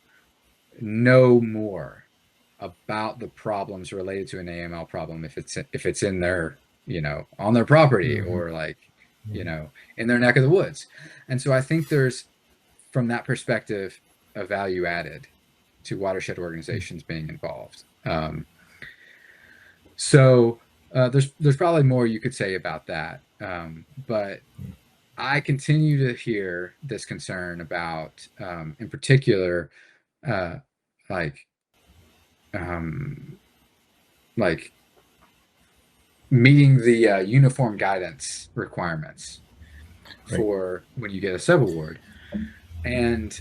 know more about the problems related to an AML problem if it's in their on their property, or in their neck of the woods. And so I think there's from that perspective, a value added to watershed organizations being involved. So there's probably more you could say about that, but I continue to hear this concern about, in particular, uh, like um, like meeting the uniform guidance requirements for when you get a subaward, and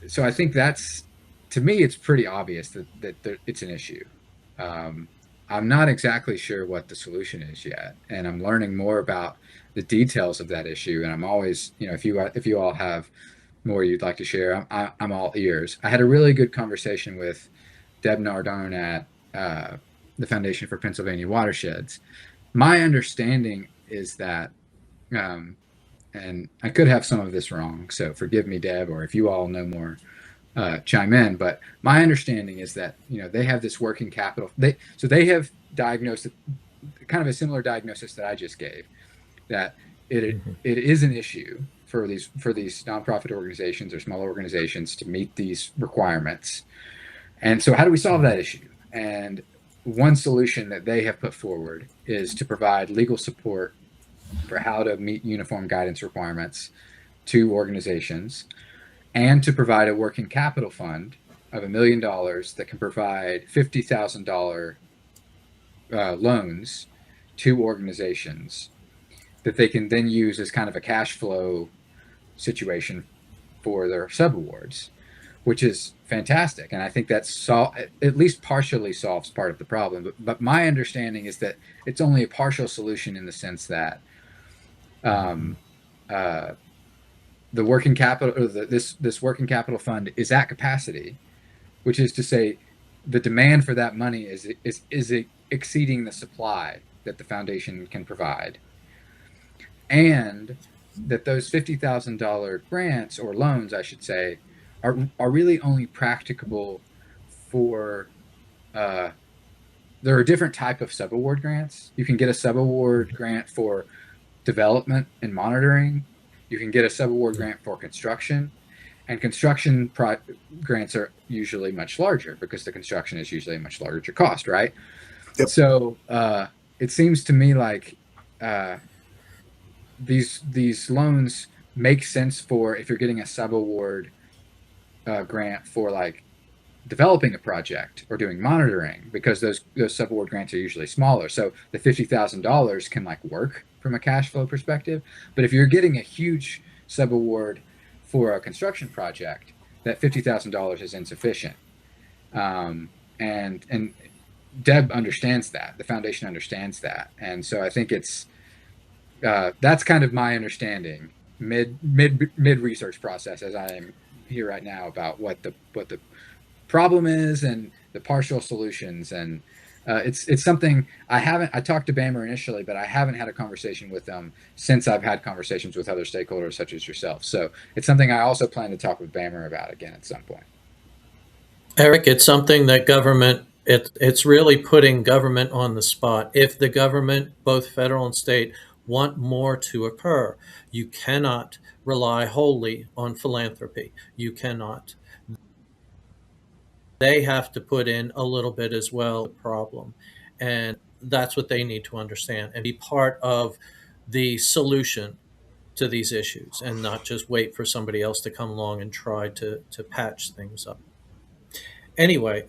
so I think that's, to me, it's pretty obvious that it's an issue. Um, I'm not exactly sure what the solution is yet, and I'm learning more about the details of that issue. And I'm always, if you all have more you'd like to share, I'm all ears. I had a really good conversation with Deb Nardone at the Foundation for Pennsylvania Watersheds. My understanding is that, and I could have some of this wrong, so forgive me, Deb, or if you all know more, chime in. But my understanding is that they have this working capital. They have diagnosed kind of a similar diagnosis that I just gave, that it is an issue for these nonprofit organizations or small organizations to meet these requirements. And so how do we solve that issue? And one solution that they have put forward is to provide legal support for how to meet uniform guidance requirements to organizations, and to provide a working capital fund of $1 million that can provide $50,000 loans to organizations that they can then use as kind of a cash flow situation for their subawards, which is fantastic. And I think that's at least partially solves part of the problem. But my understanding is that it's only a partial solution, in the sense that the working capital, or this working capital fund, is at capacity, which is to say the demand for that money is exceeding the supply that the foundation can provide, and that those $50,000 grants, or loans, I should say, are really only practicable for there are different type of subaward grants. You can get a subaward grant for development and monitoring. You can get a subaward grant for construction, and construction grants are usually much larger, because the construction is usually a much larger cost, right? Yep. So it seems to me like these loans make sense for if you're getting a subaward grant for like developing a project or doing monitoring, because those subaward grants are usually smaller. So the $50,000 can like work from a cash flow perspective. But if you're getting a huge subaward for a construction project, that $50,000 is insufficient. And Deb understands that. The foundation understands that. And so I think it's that's kind of my understanding mid research process, as I am here right now, about what the problem is and the partial solutions. And it's something I talked to BAMR initially, but I haven't had a conversation with them since I've had conversations with other stakeholders such as yourself. So it's something I also plan to talk with BAMR about again at some point. Eric, it's something that it's really putting government on the spot. If the government, both federal and state, want more to occur, you cannot rely wholly on philanthropy. You cannot. They have to put in a little bit as well, the problem. And that's what they need to understand and be part of the solution to these issues, and not just wait for somebody else to come along and try to patch things up. Anyway,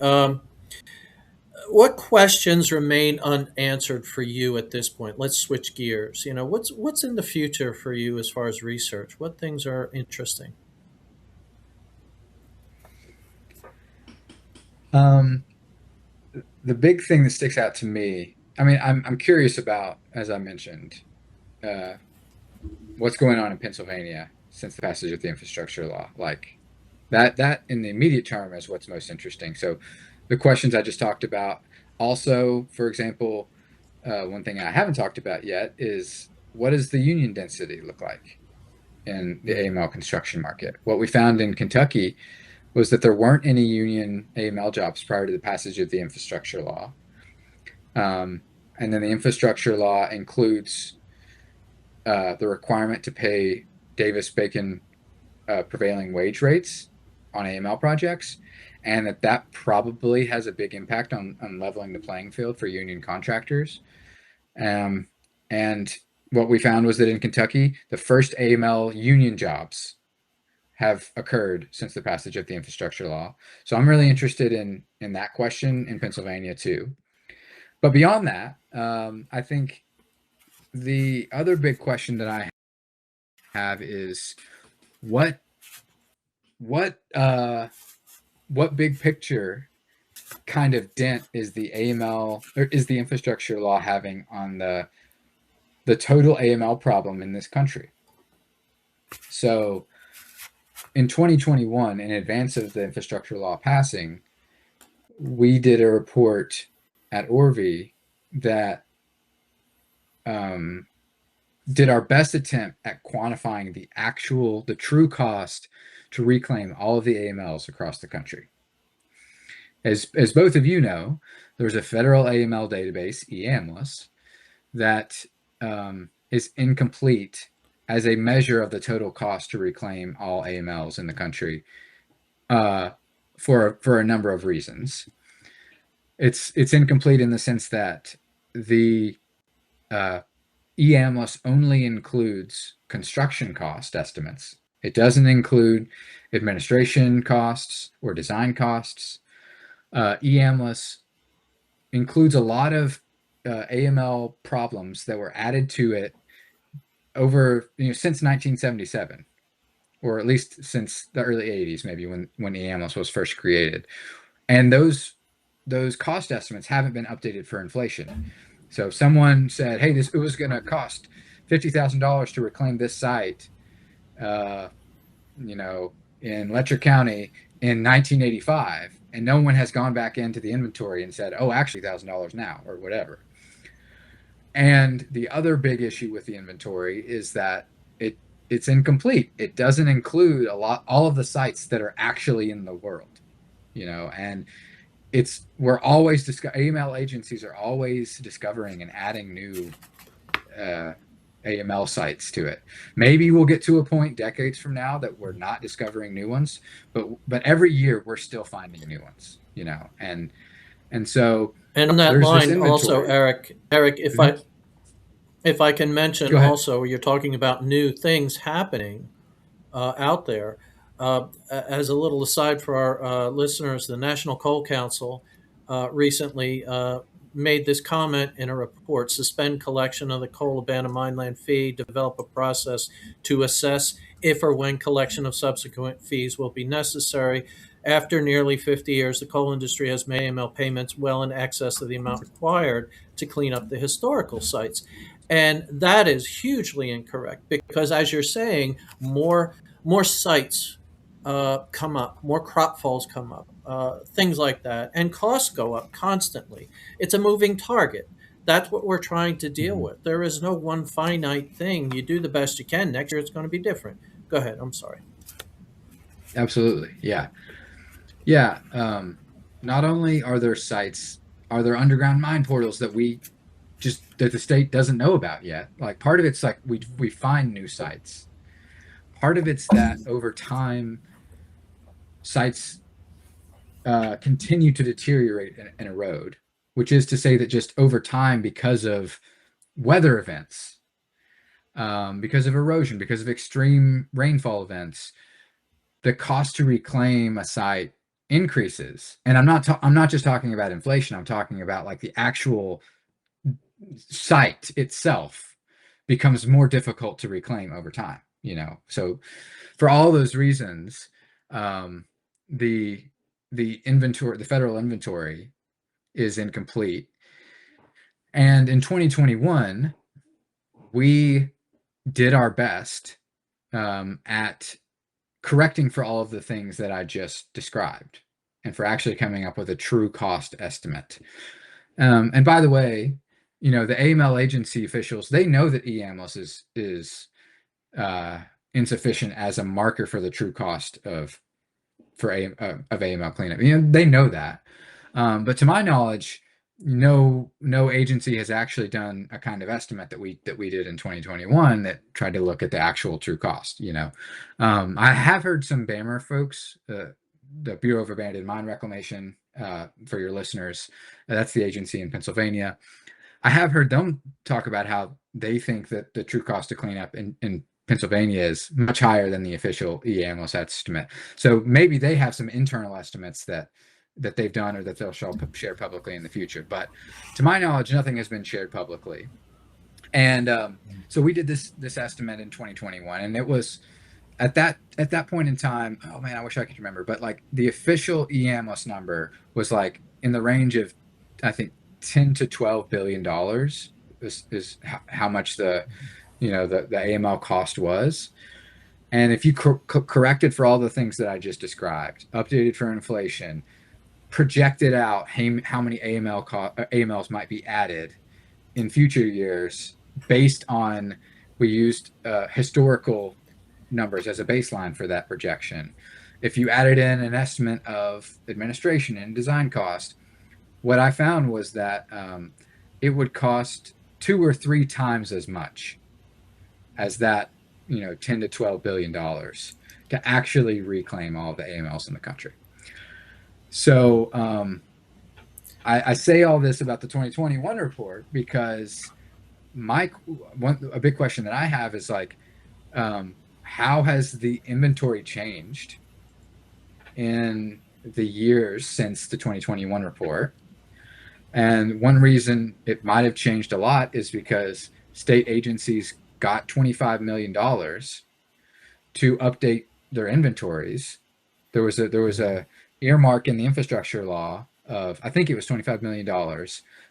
what questions remain unanswered for you at this point? Let's switch gears. What's in the future for you as far as research? What things are interesting? The big thing that sticks out to me, I mean, I'm curious about, as I mentioned, what's going on in Pennsylvania since the passage of the infrastructure law. Like that in the immediate term is what's most interesting. So the questions I just talked about. Also, for example, one thing I haven't talked about yet is, what does the union density look like in the AML construction market? What we found in Kentucky was that there weren't any union AML jobs prior to the passage of the infrastructure law. And then the infrastructure law includes the requirement to pay Davis-Bacon prevailing wage rates on AML projects, and that probably has a big impact on leveling the playing field for union contractors. And what we found was that in Kentucky, the first AML union jobs have occurred since the passage of the infrastructure law. So I'm really interested in that question in Pennsylvania too. But beyond that, I think the other big question that I have is what big picture kind of dent is the AML or is the infrastructure law having on the total AML problem in this country? So in 2021, in advance of the infrastructure law passing, we did a report at Orvie that did our best attempt at quantifying the true cost to reclaim all of the AMLs across the country. As both of you know, there's a federal AML database, EAMLS, that is incomplete as a measure of the total cost to reclaim all AMLs in the country for a number of reasons. It's incomplete in the sense that the EAMLS only includes construction cost estimates. It doesn't include administration costs or design costs. EAMLS includes a lot of AML problems that were added to it over since 1977, or at least since the early 80s, maybe when EAMLS was first created, and those cost estimates haven't been updated for inflation. So if someone said, "Hey, it was going to cost $50,000 to reclaim this site," in Letcher County in 1985, and no one has gone back into the inventory and said, "Oh, actually, $1,000 now," or whatever. And the other big issue with the inventory is that it's incomplete. It doesn't include all of the sites that are actually in the world, and we're always AML agencies are always discovering and adding new AML sites to it. Maybe we'll get to a point decades from now that we're not discovering new ones, but every year we're still finding new ones, and so. And on that line, also, Eric, if I can mention also, you're talking about new things happening out there. As a little aside for our listeners, the National Coal Council recently made this comment in a report: suspend collection of the coal abandoned mine land fee, develop a process to assess if or when collection of subsequent fees will be necessary. After nearly 50 years, the coal industry has made AML payments well in excess of the amount required to clean up the historical sites. And that is hugely incorrect because, as you're saying, more sites come up, more crop falls come up, things like that, and costs go up constantly. It's a moving target. That's what we're trying to deal with. There is no one finite thing. You do the best you can. Next year, it's going to be different. Go ahead. I'm sorry. Absolutely. Yeah. Yeah. Not only are there underground mine portals that that the state doesn't know about yet. Like, part of it's like we find new sites. Part of it's that over time, sites continue to deteriorate and erode, which is to say that just over time, because of weather events, because of erosion, because of extreme rainfall events, the cost to reclaim a site increases. And I'm not just talking about inflation. I'm talking about like the actual site itself becomes more difficult to reclaim over time. So for all those reasons, the federal inventory is incomplete. And in 2021, we did our best at correcting for all of the things that I just described, and for actually coming up with a true cost estimate. And by the way, the AML agency officials, they know that EAMLS is insufficient as a marker for the true cost of AML cleanup. They know that. But to my knowledge, no agency has actually done a kind of estimate that we did in 2021 that tried to look at the actual true cost. I have heard some BAMR folks, the Bureau of Abandoned Mine Reclamation, for your listeners, that's the agency in Pennsylvania. I have heard them talk about how they think that the true cost to clean up in Pennsylvania is much higher than the official EAMOS estimate. So maybe they have some internal estimates that they've done or that they'll share publicly in the future. But to my knowledge, nothing has been shared publicly. And so we did this estimate in 2021, and it was at that point in time. Oh man, I wish I could remember, but like the official EAMOS number was like in the range of, I think, 10 to 12 billion dollars is how much the AML cost was. And if you corrected for all the things that I just described, updated for inflation, projected out how many AMLs might be added in future years based on, we used historical numbers as a baseline for that projection. If you added in an estimate of administration and design cost, what I found was that it would cost 2 or 3 times as much as that, 10 to 12 billion dollars to actually reclaim all of the AMLs in the country. So I say all this about the 2021 report because a big question that I have is like, how has the inventory changed in the years since the 2021 report? And one reason it might have changed a lot is because state agencies got $25 million to update their inventories. There was a earmark in the infrastructure law of, I think it was $25 million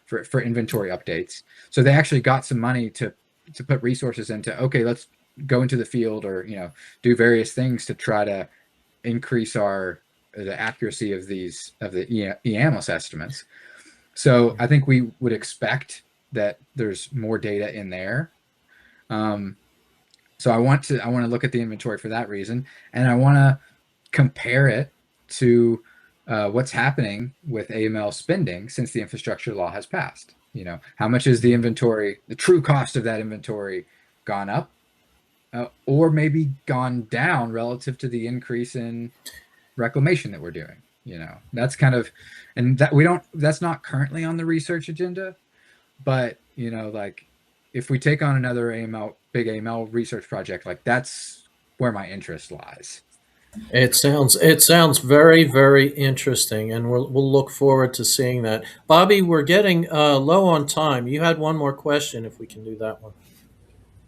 for inventory updates. So they actually got some money to put resources into, okay, let's go into the field or, do various things to try to increase the accuracy of the EAMOS estimates. So I think we would expect that there's more data in there. So I want to look at the inventory for that reason, and I want to compare it to what's happening with AML spending since the infrastructure law has passed. How much is the inventory, the true cost of that inventory, gone up, or maybe gone down relative to the increase in reclamation that we're doing? That's kind of, and that that's not currently on the research agenda, but like if we take on another big AML research project, like that's where my interest lies. It sounds very, very interesting, and we'll look forward to seeing that. Bobby, we're getting low on time. You had one more question, if we can do that one.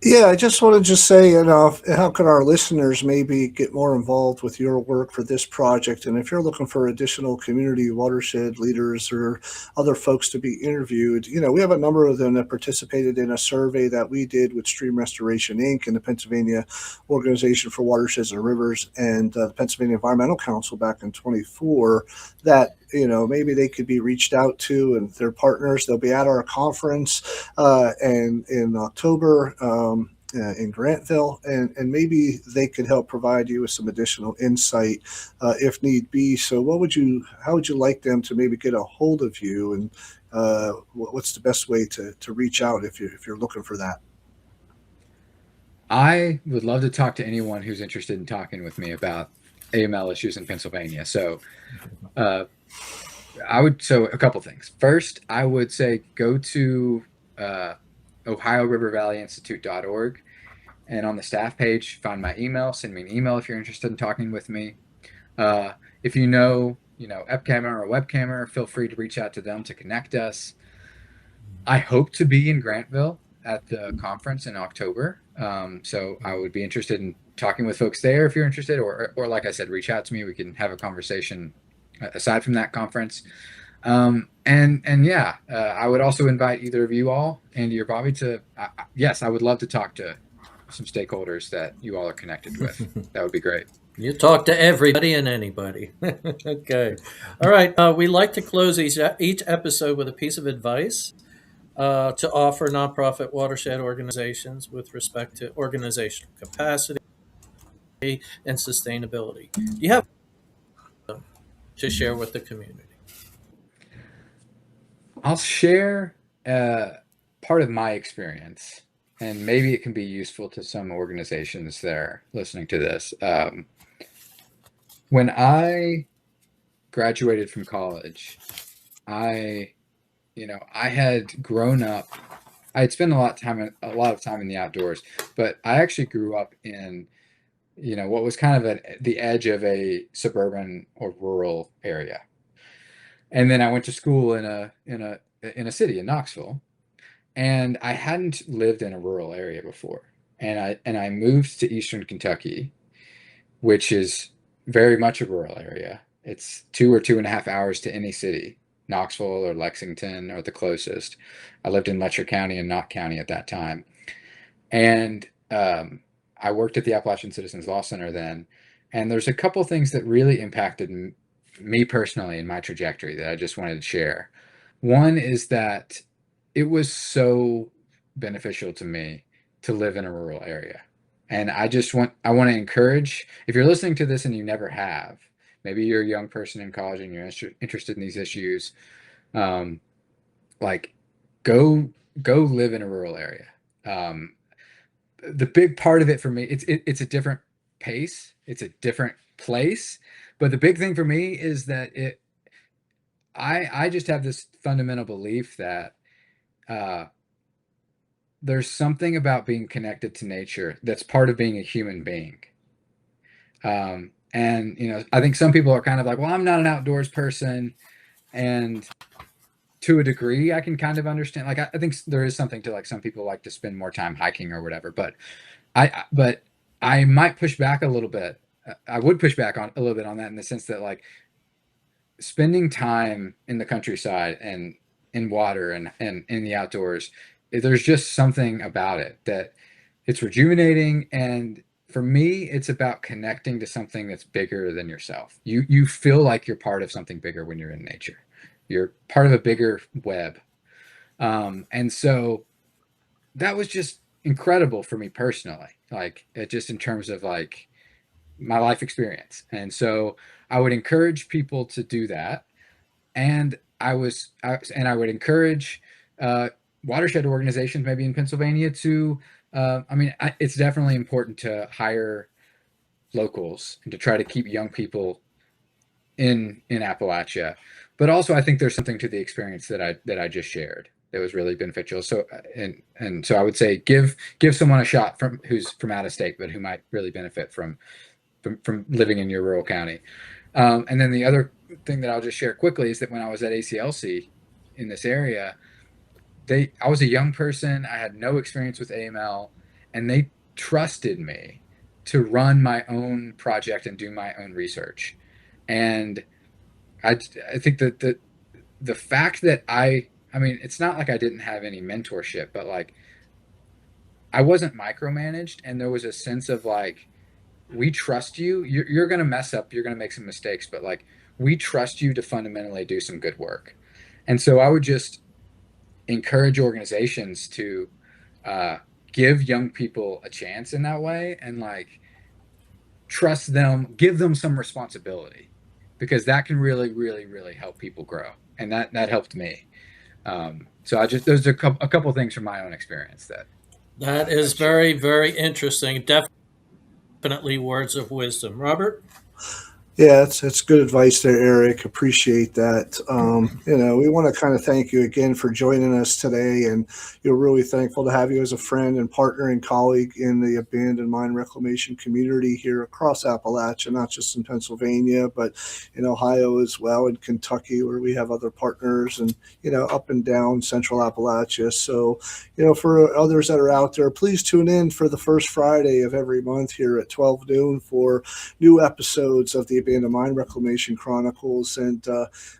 Yeah, I just want to say, how can our listeners maybe get more involved with your work for this project? And if you're looking for additional community watershed leaders or other folks to be interviewed, we have a number of them that participated in a survey that we did with Stream Restoration Inc. and the Pennsylvania Organization for Watersheds and Rivers and the Pennsylvania Environmental Council back in 24 that maybe they could be reached out to, and their partners. They'll be at our conference and in October in Grantville, and maybe they could help provide you with some additional insight if need be. So how would you like them to maybe get a hold of you, and what's the best way to reach out if you're looking for that? I would love to talk to anyone who's interested in talking with me about AML issues in Pennsylvania. So a couple things. First, I would say go to OhioRiverValleyInstitute.org, and on the staff page, find my email. Send me an email if you're interested in talking with me. If you know EPCAMer or WebCammer, feel free to reach out to them to connect us. I hope to be in Grantville at the conference in October. So I would be interested in talking with folks there if you're interested, or like I said, reach out to me. We can have a conversation aside from that conference. I would also invite either of you all, Andy or Bobby, yes, I would love to talk to some stakeholders that you all are connected with. That would be great. You talk to everybody and anybody. Okay. All right. We like to close each episode with a piece of advice to offer nonprofit watershed organizations with respect to organizational capacity and sustainability. Do you have to share with the community? I'll share part of my experience, and maybe it can be useful to some organizations that are listening to this. When I graduated from college, I, I had grown up. I had spent a lot of time in the outdoors, but I actually grew up in, what was kind of at the edge of a suburban or rural area. And then I went to school in a city in Knoxville, and I hadn't lived in a rural area before. And I moved to Eastern Kentucky, which is very much a rural area. It's 2 or 2.5 hours to any city, Knoxville or Lexington or the closest. I lived in Letcher County and Knott County at that time. And I worked at the Appalachian Citizens Law Center then. And there's a couple things that really impacted me personally in my trajectory that I just wanted to share. One is that it was so beneficial to me to live in a rural area. And I want to encourage, if you're listening to this and you never have, maybe you're a young person in college and you're interested in these issues, like go live in a rural area. The big part of it for me, it's a different pace, it's a different place, but the big thing for me is that I just have this fundamental belief that there's something about being connected to nature that's part of being a human being. And I think some people are kind of like, well, I'm not an outdoors person, and to a degree I can kind of understand. Like I think there is something to, like, some people like to spend more time hiking or whatever, but I might push back a little bit. I would push back on a little bit on that, in the sense that, like, spending time in the countryside and in water and in the outdoors, there's just something about it that it's rejuvenating. And for me, it's about connecting to something that's bigger than yourself. You feel like you're part of something bigger when you're in nature. You're part of a bigger web. And so that was just incredible for me personally, like, it just in terms of, like, my life experience. And so I would encourage people to do that. And I would encourage watershed organizations, maybe in Pennsylvania, to, it's definitely important to hire locals and to try to keep young people in Appalachia. But also, I think there's something to the experience that I just shared that was really beneficial. So and so I would say give someone a shot who's from out of state, but who might really benefit from living in your rural county. And then the other thing that I'll just share quickly is that when I was at ACLC in this area, I was a young person. I had no experience with AML, and they trusted me to run my own project and do my own research. And I think that the fact that it's not like I didn't have any mentorship, but, like, I wasn't micromanaged, and there was a sense of, like, we trust you. You're going to mess up. You're going to make some mistakes, but, like, we trust you to fundamentally do some good work. And so I would just encourage organizations to give young people a chance in that way, and, like, trust them, give them some responsibility, because that can really, really, really help people grow. And that helped me. So those are a couple things from my own experience That is very, very interesting. Definitely words of wisdom. Robert? Yeah, that's good advice there, Eric. Appreciate that. We want to kind of thank you again for joining us today, and you're really thankful to have you as a friend and partner and colleague in the abandoned mine reclamation community here across Appalachia, not just in Pennsylvania, but in Ohio as well, in Kentucky, where we have other partners, and up and down Central Appalachia. So, for others that are out there, please tune in for the first Friday of every month here at 12 noon for new episodes of the Abandoned Mine Reclamation Chronicles, and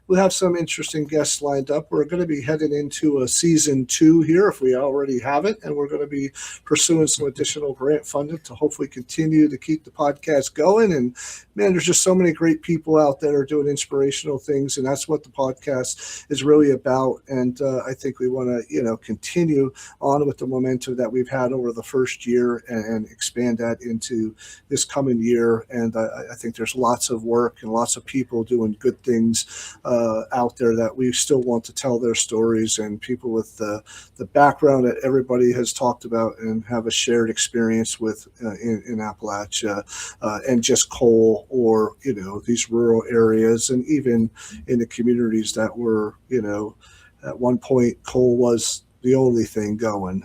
we'll have some interesting guests lined up. We're going to be heading into a season 2 here, if we already have it, and we're going to be pursuing some additional grant funding to hopefully continue to keep the podcast going. And man, there's just so many great people out there doing inspirational things, and that's what the podcast is really about. And I think we want to, continue on with the momentum that we've had over the first year and expand that into this coming year. And I think there's lots of work and lots of people doing good things out there that we still want to tell their stories, and people with the background that everybody has talked about and have a shared experience with in Appalachia, and just coal, or these rural areas, and even in the communities that were at one point coal was the only thing going,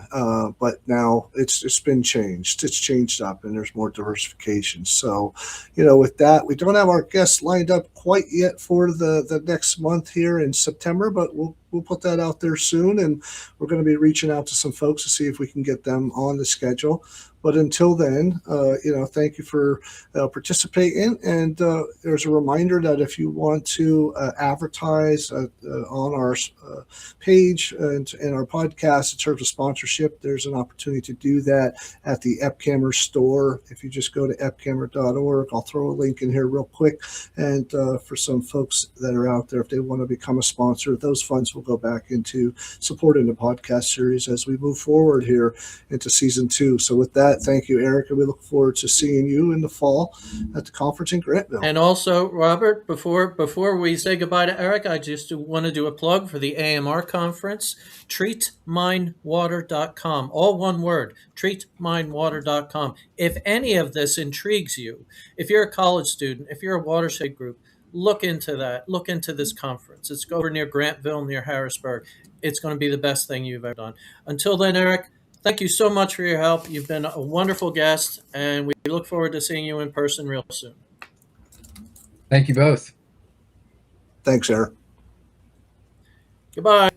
but now it's been changed. It's changed up, and there's more diversification. So, with that, we don't have our guests lined up quite yet for the next month here in September, but we'll put that out there soon, and we're going to be reaching out to some folks to see if we can get them on the schedule. But until then, thank you for participating. And there's a reminder that if you want to advertise on our page and in our podcast in terms of sponsorship, there's an opportunity to do that at the Epcamer store. If you just go to epcamer.org, I'll throw a link in here real quick. And for some folks that are out there, if they want to become a sponsor, those funds will go back into supporting the podcast series as we move forward here into season 2. So with that, thank you, Eric, and we look forward to seeing you in the fall at the conference in Grantville. And also, Robert, before we say goodbye to Eric, I just want to do a plug for the AMR conference, treatminewater.com, all one word, treatminewater.com. If any of this intrigues you, if you're a college student, if you're a watershed group, look into that. Look into this conference. It's over near Grantville, near Harrisburg. It's going to be the best thing you've ever done. Until then, Eric, thank you so much for your help. You've been a wonderful guest, and we look forward to seeing you in person real soon. Thank you both. Thanks, Eric. Goodbye.